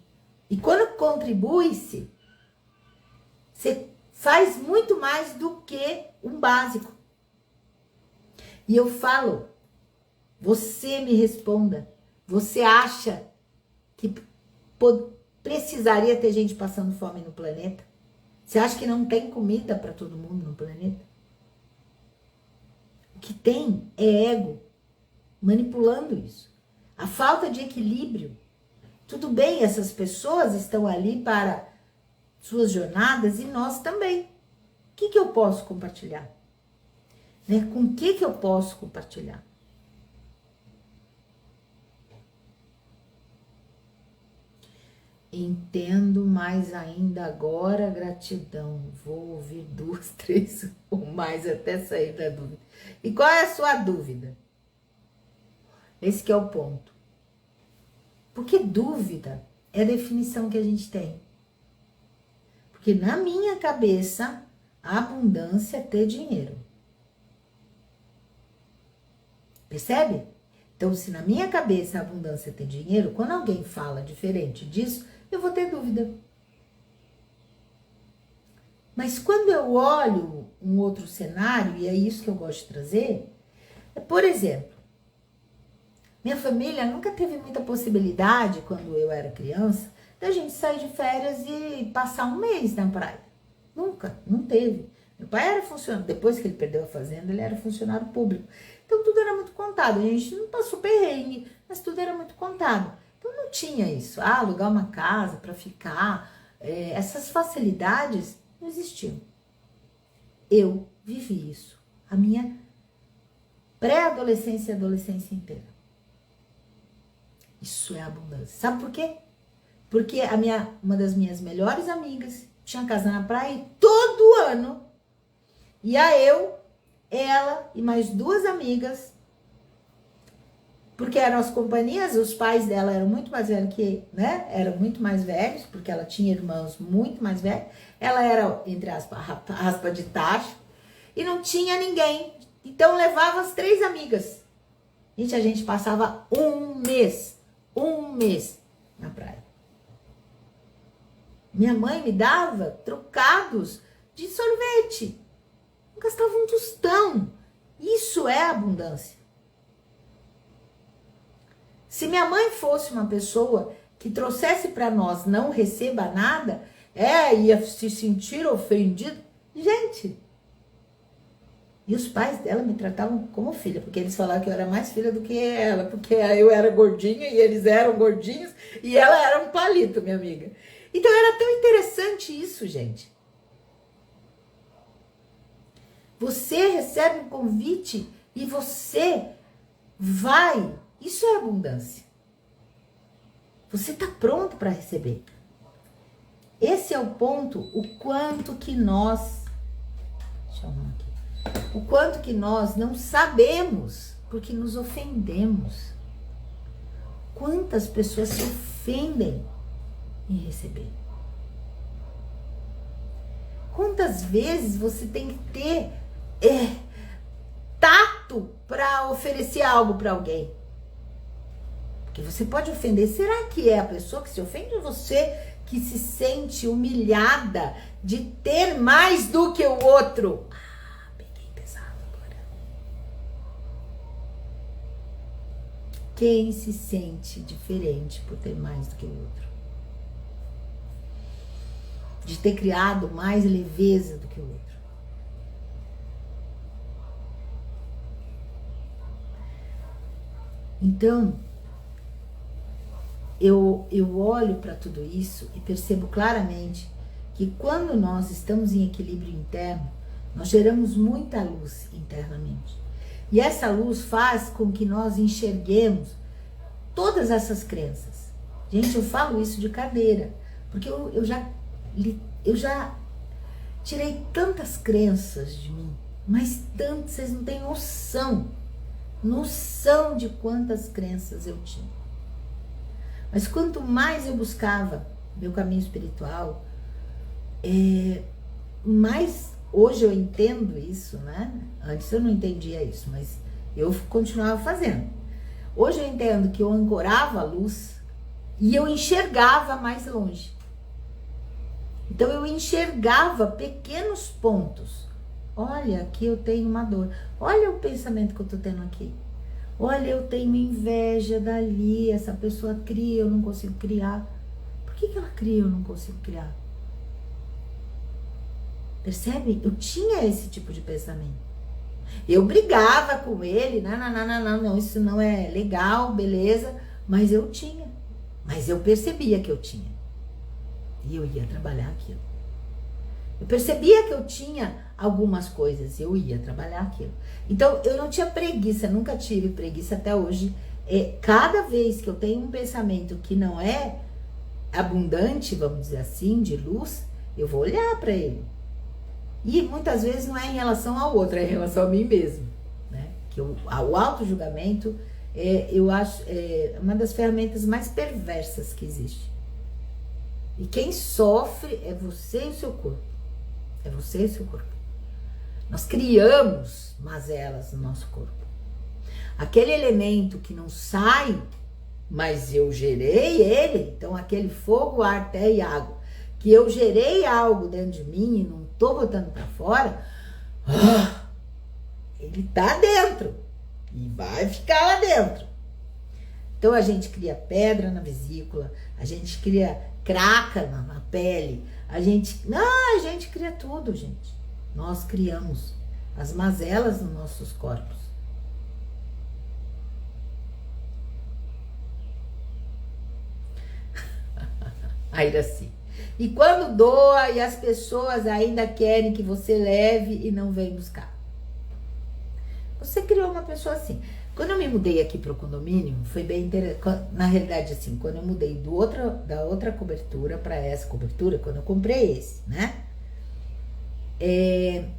E quando contribui-se, você faz muito mais do que um básico. E eu falo, você me responda. Você acha que precisaria ter gente passando fome no planeta? Você acha que não tem comida para todo mundo no planeta? O que tem é ego manipulando isso. A falta de equilíbrio. Tudo bem, essas pessoas estão ali para suas jornadas e nós também. O que eu posso compartilhar? Né? Com o que eu posso compartilhar? Entendo mais ainda agora, gratidão. Vou ouvir 2, 3 ou mais até sair da dúvida. E qual é a sua dúvida? Esse que é o ponto. Porque dúvida é a definição que a gente tem. Porque na minha cabeça, a abundância é ter dinheiro. Percebe? Então, se na minha cabeça a abundância é ter dinheiro, quando alguém fala diferente disso, eu vou ter dúvida. Mas quando eu olho um outro cenário, e é isso que eu gosto de trazer, por exemplo, minha família nunca teve muita possibilidade, quando eu era criança, da gente sair de férias e passar um mês na praia. Nunca, não teve. Meu pai era funcionário, depois que ele perdeu a fazenda, ele era funcionário público. Então tudo era muito contado, a gente não passou perrengue, mas tudo era muito contado. Então não tinha isso, alugar uma casa para ficar, essas facilidades não existiam. Eu vivi isso, a minha pré-adolescência e adolescência inteira. Isso é abundância. Sabe por quê? Porque uma das minhas melhores amigas tinha casa na praia e todo ano ia eu, ela e mais 2 amigas, porque eram as companhias, os pais dela eram muito mais velhos que, né? Eram muito mais velhos, porque ela tinha irmãos muito mais velhos. Ela era, entre aspas, raspa de tacho, e não tinha ninguém. Então levava as 3 amigas. Gente, a gente passava um mês na praia. Minha mãe me dava trocados de sorvete. Não gastava um tostão. Isso é abundância. Se minha mãe fosse uma pessoa que trouxesse para nós não receba nada, ia se sentir ofendido. Gente, e os pais dela me tratavam como filha, porque eles falavam que eu era mais filha do que ela, porque eu era gordinha e eles eram gordinhos e ela era um palito, minha amiga. Então era tão interessante isso, gente. Você recebe um convite e você vai. Isso é abundância. Você está pronto para receber. Esse é o ponto, o quanto que nós... Deixa eu arrumar aqui. O quanto que nós não sabemos, porque nos ofendemos. Quantas pessoas se ofendem em receber? Quantas vezes você tem que ter tato para oferecer algo para alguém? Porque você pode ofender. Será que é a pessoa que se ofende ou você que se sente humilhada de ter mais do que o outro? Peguei pesado agora. Quem se sente diferente por ter mais do que o outro? De ter criado mais leveza do que o outro? Então, eu olho para tudo isso e percebo claramente que quando nós estamos em equilíbrio interno, nós geramos muita luz internamente. E essa luz faz com que nós enxerguemos todas essas crenças. Gente, eu falo isso de cadeira, porque eu já tirei tantas crenças de mim, mas tantas, vocês não têm noção de quantas crenças eu tinha. Mas quanto mais eu buscava meu caminho espiritual, mais hoje eu entendo isso, né? Antes eu não entendia isso, mas eu continuava fazendo. Hoje eu entendo que eu ancorava a luz e eu enxergava mais longe. Então eu enxergava pequenos pontos. Olha, aqui eu tenho uma dor. Olha o pensamento que eu tô tendo aqui. Olha, eu tenho inveja dali, essa pessoa cria, eu não consigo criar. Por que ela cria e eu não consigo criar? Percebe? Eu tinha esse tipo de pensamento. Eu brigava com ele, não, isso não é legal, beleza, mas eu tinha. Mas eu percebia que eu tinha. E eu ia trabalhar aquilo. Eu percebia que eu tinha algumas coisas, eu ia trabalhar aquilo. Então, eu não tinha preguiça, nunca tive preguiça até hoje. Cada vez que eu tenho um pensamento que não é abundante, vamos dizer assim, de luz, eu vou olhar para ele. E muitas vezes não é em relação ao outro, é em relação a mim mesmo, né? Que o auto-julgamento, eu acho, uma das ferramentas mais perversas que existe. E quem sofre é você e o seu corpo. É você e o seu corpo. Nós criamos mazelas no nosso corpo. Aquele elemento que não sai, mas eu gerei ele, então aquele fogo, ar, terra e água, que eu gerei algo dentro de mim e não tô botando para fora, ele tá dentro e vai ficar lá dentro. Então a gente cria pedra na vesícula, a gente cria craca na pele, a gente cria tudo, gente. Nós criamos as mazelas nos nossos corpos. A Iraci. E quando doa e as pessoas ainda querem que você leve e não vem buscar. Você criou uma pessoa assim. Quando eu me mudei aqui para o condomínio, foi bem interessante. Na realidade, assim, quando eu mudei da outra cobertura para essa cobertura, quando eu comprei esse, né?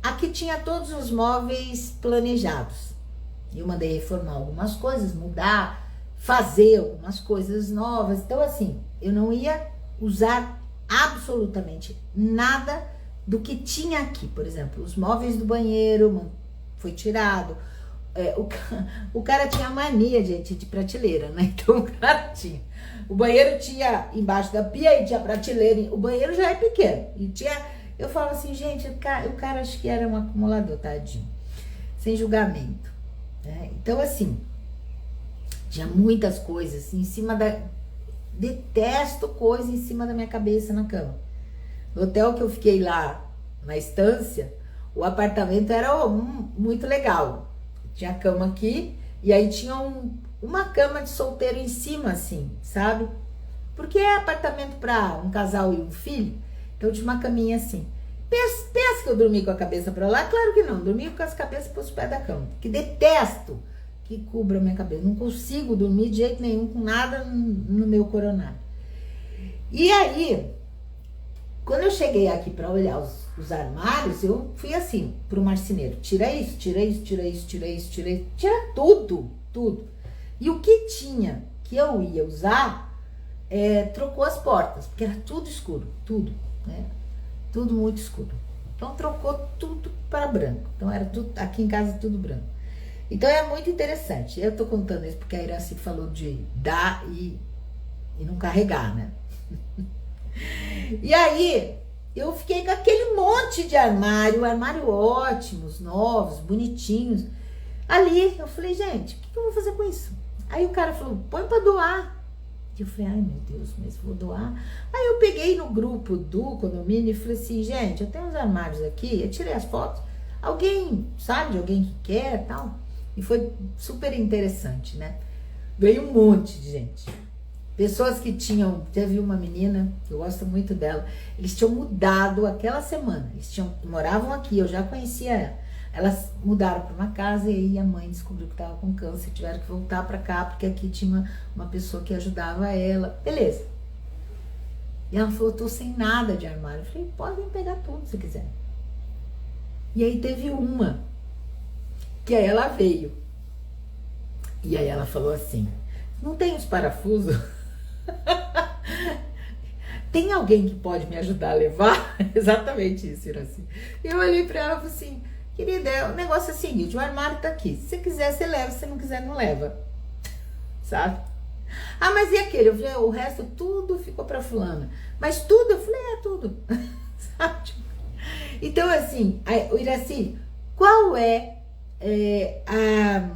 Aqui tinha todos os móveis planejados. Eu mandei reformar algumas coisas, mudar, fazer algumas coisas novas. Então, assim, eu não ia usar absolutamente nada do que tinha aqui. Por exemplo, os móveis do banheiro foi tirado. O cara tinha mania, gente, de prateleira, né? Então o cara tinha. O banheiro tinha embaixo da pia e tinha prateleira. O banheiro já é pequeno. E tinha. Eu falo assim, gente, o cara acho que era um acumulador, tadinho. Sem julgamento. Né? Então, assim, tinha muitas coisas em cima da. Detesto coisa em cima da minha cabeça na cama. No hotel que eu fiquei lá, na estância, o apartamento era muito legal. Tinha cama aqui, e aí tinha uma cama de solteiro em cima, assim, sabe? Porque é apartamento para um casal e um filho, então tinha uma caminha assim. Pensa que eu dormi com a cabeça para lá? Claro que não, dormi com as cabeças para os pés da cama, porque detesto que cubra a minha cabeça. Não consigo dormir de jeito nenhum com nada no meu coronário. E aí, quando eu cheguei aqui para olhar os armários, eu fui assim, pro marceneiro, tira isso, tira isso, tira isso, tira isso, tira tudo, tudo. E o que tinha que eu ia usar, trocou as portas, porque era tudo escuro, tudo, né? Tudo muito escuro. Então trocou tudo para branco. Então era tudo, aqui em casa tudo branco. Então é muito interessante. Eu tô contando isso porque a Iraci falou de dar e não carregar, né? E aí, eu fiquei com aquele monte de armário ótimos, novos, bonitinhos. Ali, eu falei, gente, o que eu vou fazer com isso? Aí o cara falou, põe pra doar. E eu falei, ai meu Deus, mas vou doar? Aí eu peguei no grupo do condomínio e falei assim, gente, eu tenho uns armários aqui, eu tirei as fotos. Alguém, sabe, alguém que quer e tal. E foi super interessante, né? Veio um monte de gente. Pessoas que teve uma menina, eu gosto muito dela, eles tinham mudado aquela semana, moravam aqui, eu já conhecia ela. Elas mudaram para uma casa e aí a mãe descobriu que estava com câncer, tiveram que voltar para cá, porque aqui tinha uma pessoa que ajudava ela, beleza. E ela falou, tô sem nada de armário. Eu falei, podem pegar tudo se quiser. E aí teve uma, que aí ela veio, e aí ela falou assim, não tem os parafusos? Tem alguém que pode me ajudar a levar? Exatamente isso, Iraci. Eu olhei pra ela e falei assim, querida, o negócio é o seguinte, o armário tá aqui, se você quiser você leva, se você não quiser não leva, sabe? Ah, mas e aquele? Eu falei, o resto tudo ficou pra fulana, mas tudo? Eu falei, tudo. Sabe? Então assim, o Iraci, qual é a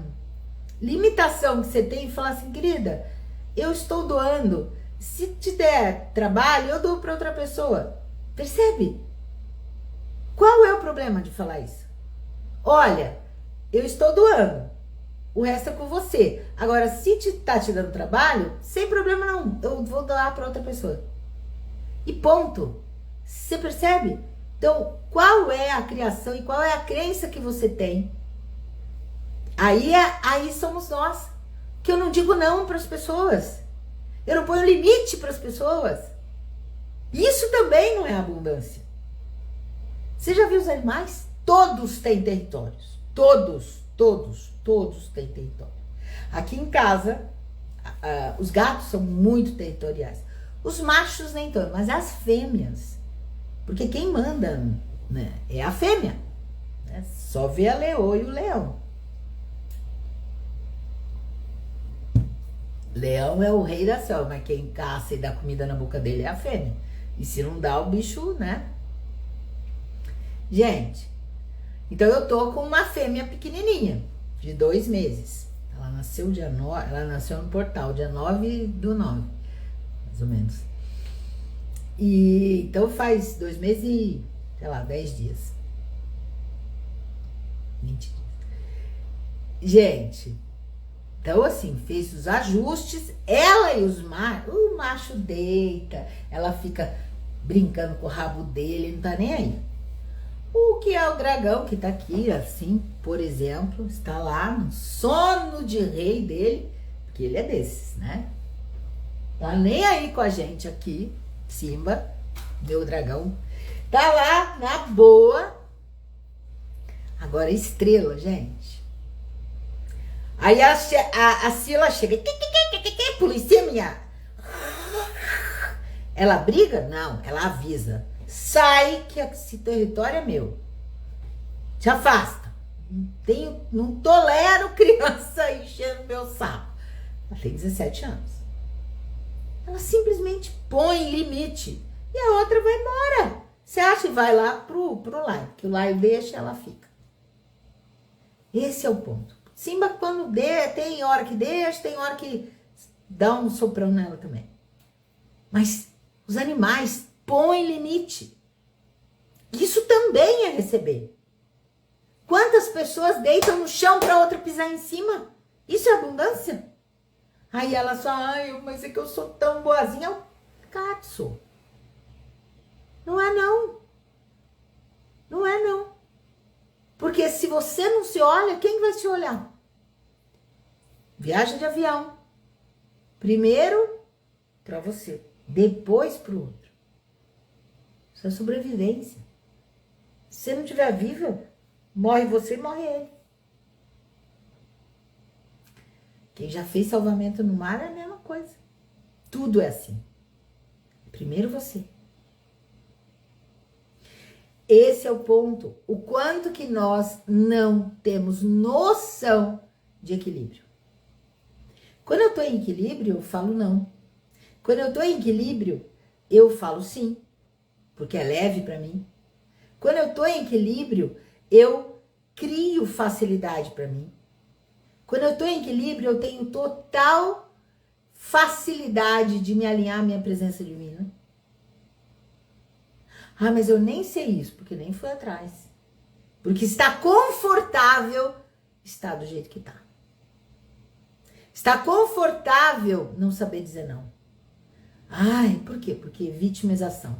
limitação que você tem em falar assim, querida, eu estou doando, se te der trabalho, eu dou para outra pessoa. Percebe? Qual é o problema de falar isso? Olha, eu estou doando, o resto é com você. Agora, se tá te dando trabalho, sem problema não, eu vou doar para outra pessoa. E ponto. Você percebe? Então, qual é a criação e qual é a crença que você tem? Aí somos nós. Que eu não digo não para as pessoas. Eu não ponho limite para as pessoas. Isso também não é abundância. Você já viu os animais? Todos têm territórios. Todos têm território. Aqui em casa, os gatos são muito territoriais. Os machos nem tanto, mas as fêmeas. Porque quem manda, né, é a fêmea. Né? Só vê a leoa e o leão. Leão é o rei da selva, mas quem caça e dá comida na boca dele é a fêmea. E se não dá, o bicho, né? Gente, então eu tô com uma fêmea pequenininha, de 2 meses. Ela nasceu dia 9, ela nasceu no portal, dia 9/9, mais ou menos. E então faz 2 meses e, sei lá, 10 dias. 20 dias. Gente, então assim, fez os ajustes, ela e os machos, o macho deita, ela fica brincando com o rabo dele, não tá nem aí. O que é o dragão que tá aqui, assim, por exemplo, está lá no sono de rei dele, porque ele é desses, né? Tá nem aí com a gente aqui, Simba, meu dragão. Tá lá, na boa. Agora, estrela, gente. Aí a Sila chega, polícia minha. Ela briga? Não, ela avisa. Sai que esse território é meu. Se afasta. Não tolero criança enchendo meu saco. Ela tem 17 anos. Ela simplesmente põe limite. E a outra vai embora. Você acha que vai lá pro Laio. Que o Laio deixa, ela fica. Esse é o ponto. Simba, quando tem hora que deixa, tem hora que dá um soprão nela também. Mas os animais põem limite. Isso também é receber. Quantas pessoas deitam no chão para outra pisar em cima? Isso é abundância? Aí ela só, mas é que eu sou tão boazinha. Katsu. Não é não. Não é não. Porque se você não se olha, quem vai se olhar? Viagem de avião. Primeiro para você, depois para o outro. Isso é sobrevivência. Se você não estiver viva, morre você, morre ele. Quem já fez salvamento no mar é a mesma coisa. Tudo é assim. Primeiro você. Esse é o ponto. O quanto que nós não temos noção de equilíbrio. Quando eu tô em equilíbrio, eu falo não. Quando eu tô em equilíbrio, eu falo sim. Porque é leve para mim. Quando eu tô em equilíbrio, eu crio facilidade para mim. Quando eu tô em equilíbrio, eu tenho total facilidade de me alinhar à minha presença divina. Mas eu nem sei isso, porque nem fui atrás. Porque está confortável estar do jeito que está. Está confortável não saber dizer não. Por quê? Porque vitimização.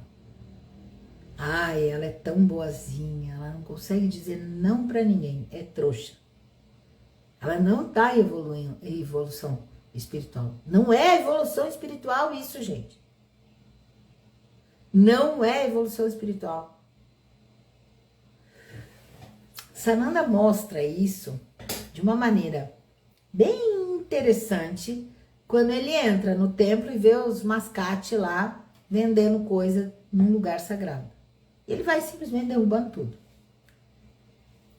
Ela é tão boazinha, ela não consegue dizer não pra ninguém, é trouxa. Ela não tá em evolução espiritual. Não é evolução espiritual isso, gente. Não é evolução espiritual. Sananda mostra isso de uma maneira bem interessante quando ele entra no templo e vê os mascates lá vendendo coisa num lugar sagrado. Ele vai simplesmente derrubando tudo.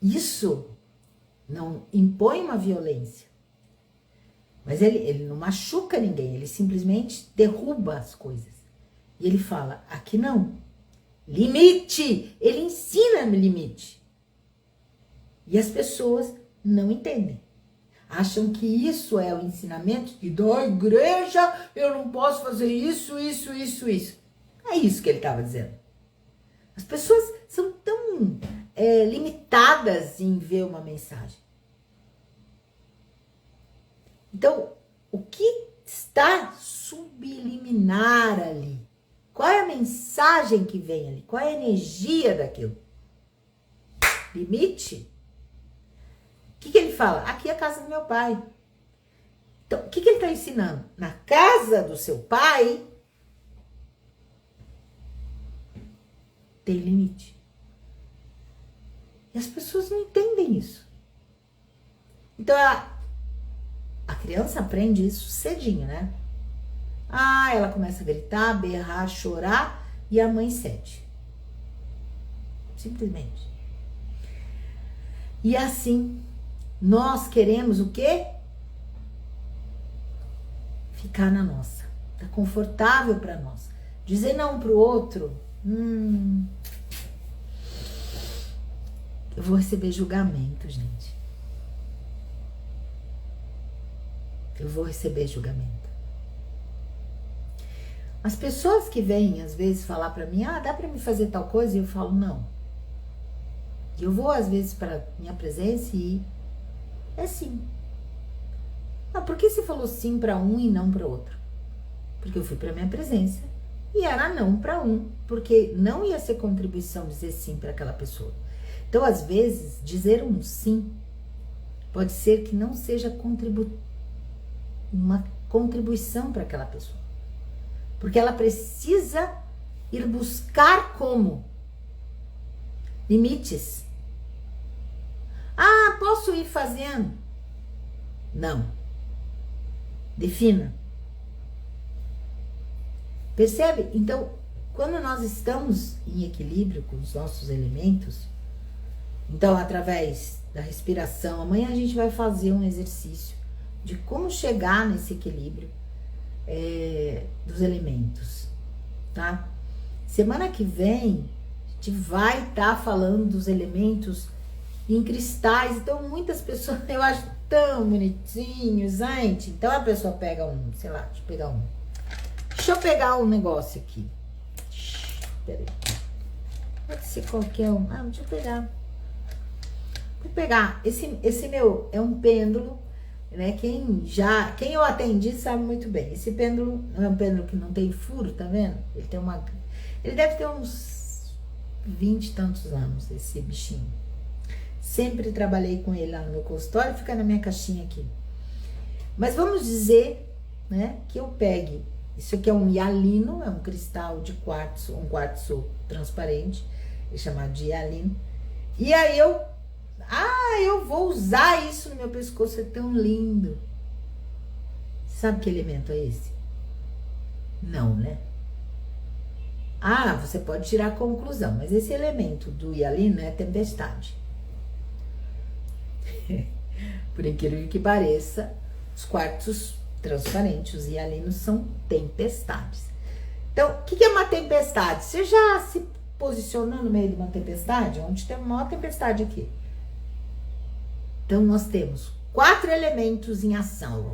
Isso não impõe uma violência. Mas ele não machuca ninguém, ele simplesmente derruba as coisas. E ele fala, aqui não. Limite! Ele ensina limite. E as pessoas não entendem. Acham que isso é o ensinamento de da igreja, eu não posso fazer isso. É isso que ele estava dizendo. As pessoas são tão limitadas em ver uma mensagem. Então, o que está subliminar ali? Qual é a mensagem que vem ali? Qual é a energia daquilo? Limite? O que ele fala? Aqui é a casa do meu pai. Então, o que ele está ensinando? Na casa do seu pai, tem limite. E as pessoas não entendem isso. Então, A criança aprende isso cedinho, né? Ah, ela começa a gritar, berrar, chorar e a mãe cede. Simplesmente. E assim, nós queremos o quê? Ficar na nossa. Tá confortável para nós. Dizer não pro outro, eu vou receber julgamento, gente. Eu vou receber julgamento. As pessoas que vêm, às vezes, falar pra mim, dá pra me fazer tal coisa? E eu falo, não. E eu vou, às vezes, pra minha presença e é sim. Por que você falou sim pra um e não pra outro? Porque eu fui pra minha presença e era não pra um, porque não ia ser contribuição dizer sim pra aquela pessoa. Então, às vezes, dizer um sim pode ser que não seja uma contribuição para aquela pessoa. Porque ela precisa ir buscar como? Limites. Posso ir fazendo? Não. Defina. Percebe? Então, quando nós estamos em equilíbrio com os nossos elementos, então, através da respiração, amanhã a gente vai fazer um exercício de como chegar nesse equilíbrio dos elementos, tá? Semana que vem, a gente vai estar falando dos elementos em cristais. Então, muitas pessoas, eu acho tão bonitinho, gente. Então, a pessoa pega sei lá, deixa eu pegar um negócio aqui. Peraí. Pode ser qualquer um. Deixa eu pegar. Vou pegar. Esse meu é um pêndulo, né? Quem eu atendi sabe muito bem. Esse pêndulo não é um pêndulo que não tem furo, tá vendo? Ele deve ter uns 20 e tantos anos, esse bichinho. Sempre trabalhei com ele lá no meu consultório, fica na minha caixinha aqui. Mas vamos dizer, né, que eu pegue. Isso aqui é um hialino, é um cristal de quartzo, um quartzo transparente, é chamado de hialino. E aí eu vou usar isso no meu pescoço, é tão lindo. Sabe que elemento é esse? Não, né? Você pode tirar a conclusão, mas esse elemento do hialino é tempestade. Por incrível que pareça, os quartzos transparentes, os hialinos, são tempestades. Então, o que é uma tempestade? Você já se posicionou no meio de uma tempestade? Onde tem uma maior tempestade aqui? Então, nós temos 4 elementos em ação.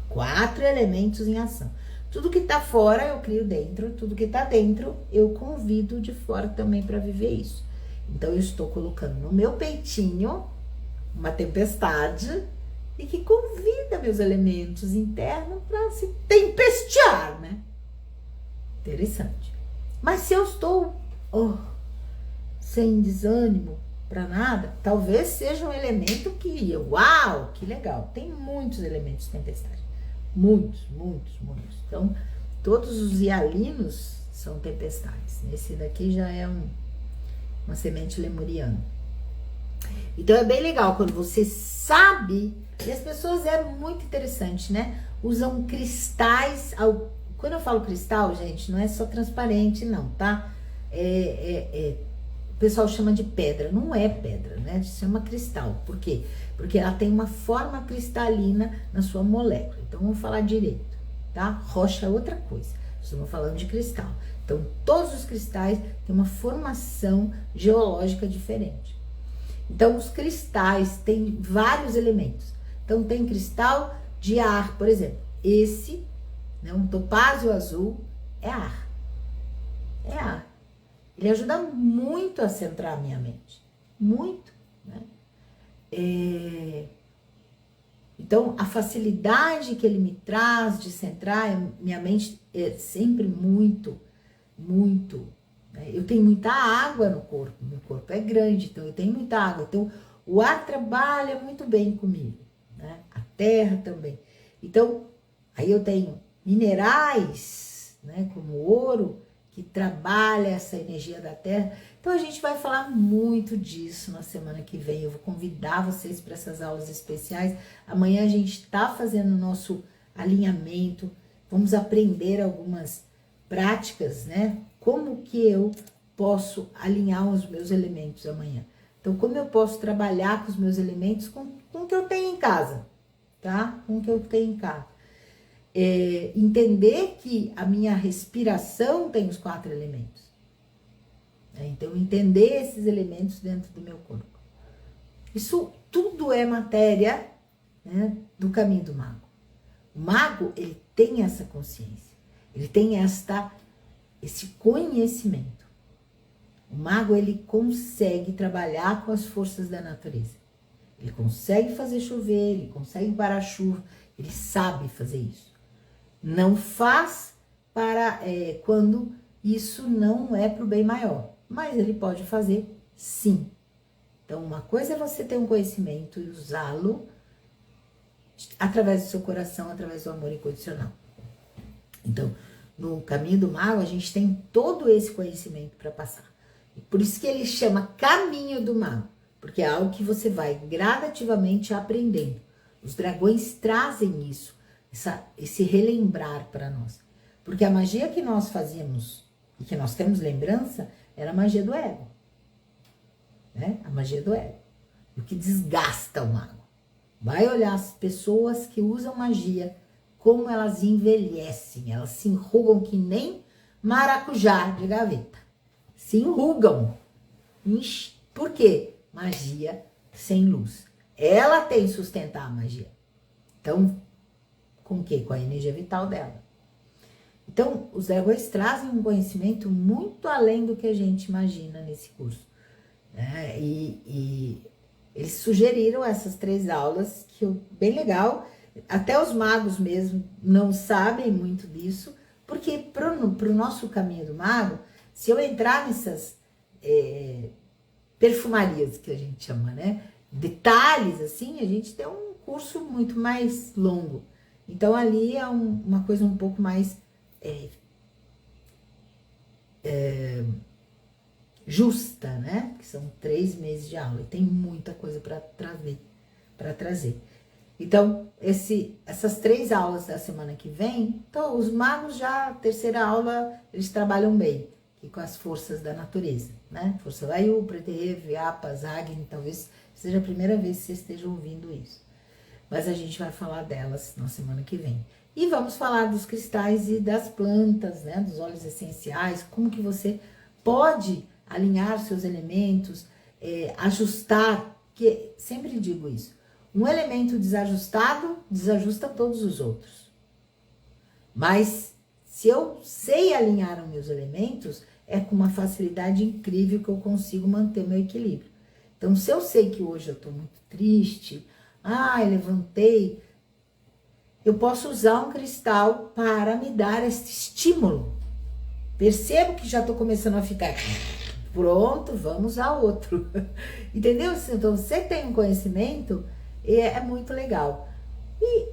4 elementos em ação. Tudo que tá fora eu crio dentro, tudo que tá dentro eu convido de fora também para viver isso. Então, eu estou colocando no meu peitinho uma tempestade e que convida meus elementos internos para se tempestear, né? Interessante. Mas se eu estou sem desânimo para nada, talvez seja um elemento que, uau, que legal. Tem muitos elementos de tempestade. Muitos. Então, todos os hialinos são tempestades. Esse daqui já é uma semente lemuriana. Então, é bem legal quando você sabe. E as pessoas, é muito interessante, né? Usam cristais. Quando eu falo cristal, gente, não é só transparente, não, tá? O pessoal chama de pedra. Não é pedra, né? Se chama cristal. Por quê? Porque ela tem uma forma cristalina na sua molécula. Então, vamos falar direito, tá? Rocha é outra coisa. Estamos falando de cristal. Então, todos os cristais têm uma formação geológica diferente. Então, os cristais têm vários elementos. Então, tem cristal de ar, por exemplo. Esse, né, um topázio azul, é ar. É ar. Ele ajuda muito a centrar a minha mente. Muito, né? Então, a facilidade que ele me traz de centrar minha mente é sempre muito. Eu tenho muita água no corpo. Meu corpo é grande, então eu tenho muita água. Então, o ar trabalha muito bem comigo, né? A terra também. Então, aí eu tenho minerais, né, como ouro, que trabalha essa energia da Terra. Então a gente vai falar muito disso na semana que vem. Eu vou convidar vocês para essas aulas especiais. Amanhã a gente está fazendo o nosso alinhamento. Vamos aprender algumas práticas, né? Como que eu posso alinhar os meus elementos amanhã. Então, como eu posso trabalhar com os meus elementos com o que eu tenho em casa, tá? Com o que eu tenho em casa. Entender que a minha respiração tem os 4 elementos. Então, entender esses elementos dentro do meu corpo. Isso tudo é matéria, né, do caminho do mago. O mago, ele tem essa consciência. Ele tem esse conhecimento. O mago, ele consegue trabalhar com as forças da natureza. Ele consegue fazer chover, ele consegue parar a chuva, ele sabe fazer isso. Não faz para quando isso não é para o bem maior, mas ele pode fazer sim. Então, uma coisa é você ter um conhecimento e usá-lo através do seu coração, através do amor incondicional. Então, no caminho do mago, a gente tem todo esse conhecimento para passar. E por isso que ele chama caminho do mago, porque é algo que você vai gradativamente aprendendo. Os dragões trazem isso, esse relembrar para nós. Porque a magia que nós fazíamos e que nós temos lembrança era a magia do ego. Né? A magia do ego. O que desgasta o mago. Vai olhar as pessoas que usam magia, como elas envelhecem, elas se enrugam que nem maracujá de gaveta. Se enrugam. Por quê? Magia sem luz. Ela tem que sustentar a magia. Então, com o quê? Com a energia vital dela. Então, os dragões trazem um conhecimento muito além do que a gente imagina nesse curso. Né? E eles sugeriram essas 3 aulas, que bem legal. Até os magos mesmo não sabem muito disso, porque para o nosso caminho do mago, se eu entrar nessas perfumarias que a gente chama, né? Detalhes, assim, a gente tem um curso muito mais longo. Então, ali é uma coisa um pouco mais justa, né? Que são 3 meses de aula e tem muita coisa para trazer. Então, essas 3 aulas da semana que vem, então, os magos já, a terceira aula, eles trabalham bem, que com as forças da natureza, né? Força Vayu, Praterê, Vyapas, Agni, talvez seja a primeira vez que você esteja ouvindo isso. Mas a gente vai falar delas na semana que vem. E vamos falar dos cristais e das plantas, né? Dos óleos essenciais, como que você pode alinhar seus elementos, ajustar, que sempre digo isso. Um elemento desajustado, desajusta todos os outros. Mas, se eu sei alinhar os meus elementos, é com uma facilidade incrível que eu consigo manter meu equilíbrio. Então, se eu sei que hoje eu estou muito triste, eu levantei, eu posso usar um cristal para me dar esse estímulo. Percebo que já estou começando a ficar... Pronto, vamos a outro. Entendeu? Então, você tem um conhecimento... É muito legal. E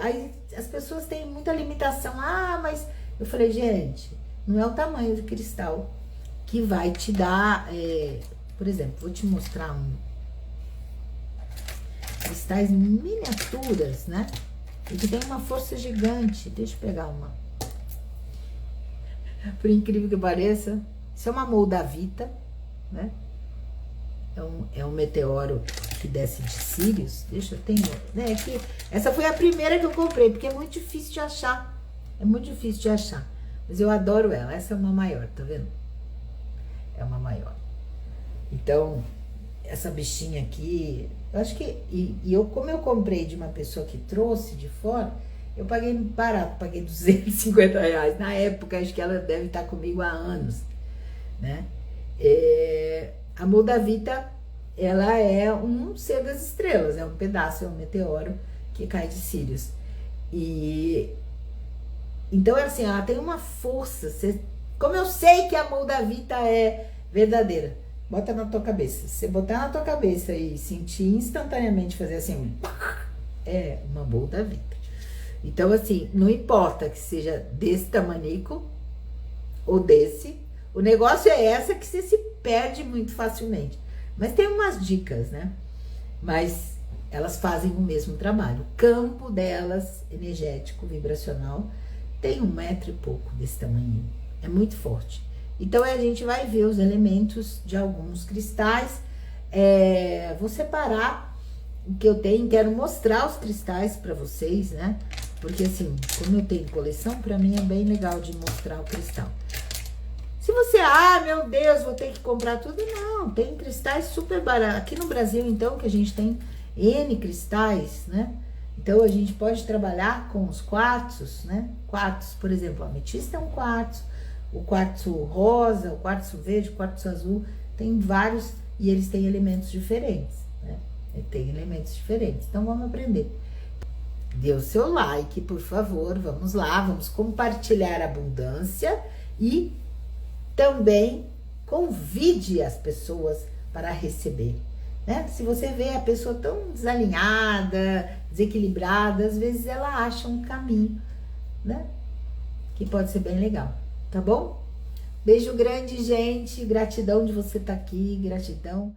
aí as pessoas têm muita limitação. Mas eu falei, gente, não é o tamanho do cristal que vai te dar. Por exemplo, vou te mostrar cristais miniaturas, né? E que tem uma força gigante. Deixa eu pegar uma. Por incrível que pareça, isso é uma moldavita, né? É um meteoro que desce de Sírios. Deixa eu ter, né? Essa foi a primeira que eu comprei, porque é muito difícil de achar. É muito difícil de achar. Mas eu adoro ela. Essa é uma maior, tá vendo? É uma maior. Então, essa bichinha aqui, eu acho que... como eu comprei de uma pessoa que trouxe de fora, eu paguei barato, paguei R$250. Na época, acho que ela deve estar comigo há anos, né? A moldavita, ela é um ser das estrelas, é um pedaço, é um meteoro que cai de Sírios. E então, assim, ela tem uma força. Como eu sei que a moldavita é verdadeira, bota na tua cabeça. Se você botar na tua cabeça e sentir instantaneamente fazer assim, é uma moldavita. Então, assim, não importa que seja desse tamanico, ou desse. O negócio é essa que você se perde muito facilmente. Mas tem umas dicas, né? Mas elas fazem o mesmo trabalho. O campo delas, energético, vibracional, tem 1 metro e pouco desse tamanho. É muito forte. Então a gente vai ver os elementos de alguns cristais. Vou separar o que eu tenho, quero mostrar os cristais para vocês, né? Porque assim, como eu tenho coleção, para mim é bem legal de mostrar o cristal. Se você, meu Deus, vou ter que comprar tudo, não, tem cristais super baratos. Aqui no Brasil, então, que a gente tem N cristais, né? Então a gente pode trabalhar com os quartzos, né? Quartzo, por exemplo, a ametista é um quartzo, o quartzo rosa, o quartzo verde, o quartzo azul, tem vários e eles têm elementos diferentes, né? Tem elementos diferentes. Então vamos aprender. Dê o seu like, por favor, vamos lá, vamos compartilhar a abundância e também convide as pessoas para receber, né? Se você vê a pessoa tão desalinhada, desequilibrada, às vezes ela acha um caminho, né? Que pode ser bem legal, tá bom? Beijo grande, gente. Gratidão de você estar aqui, gratidão.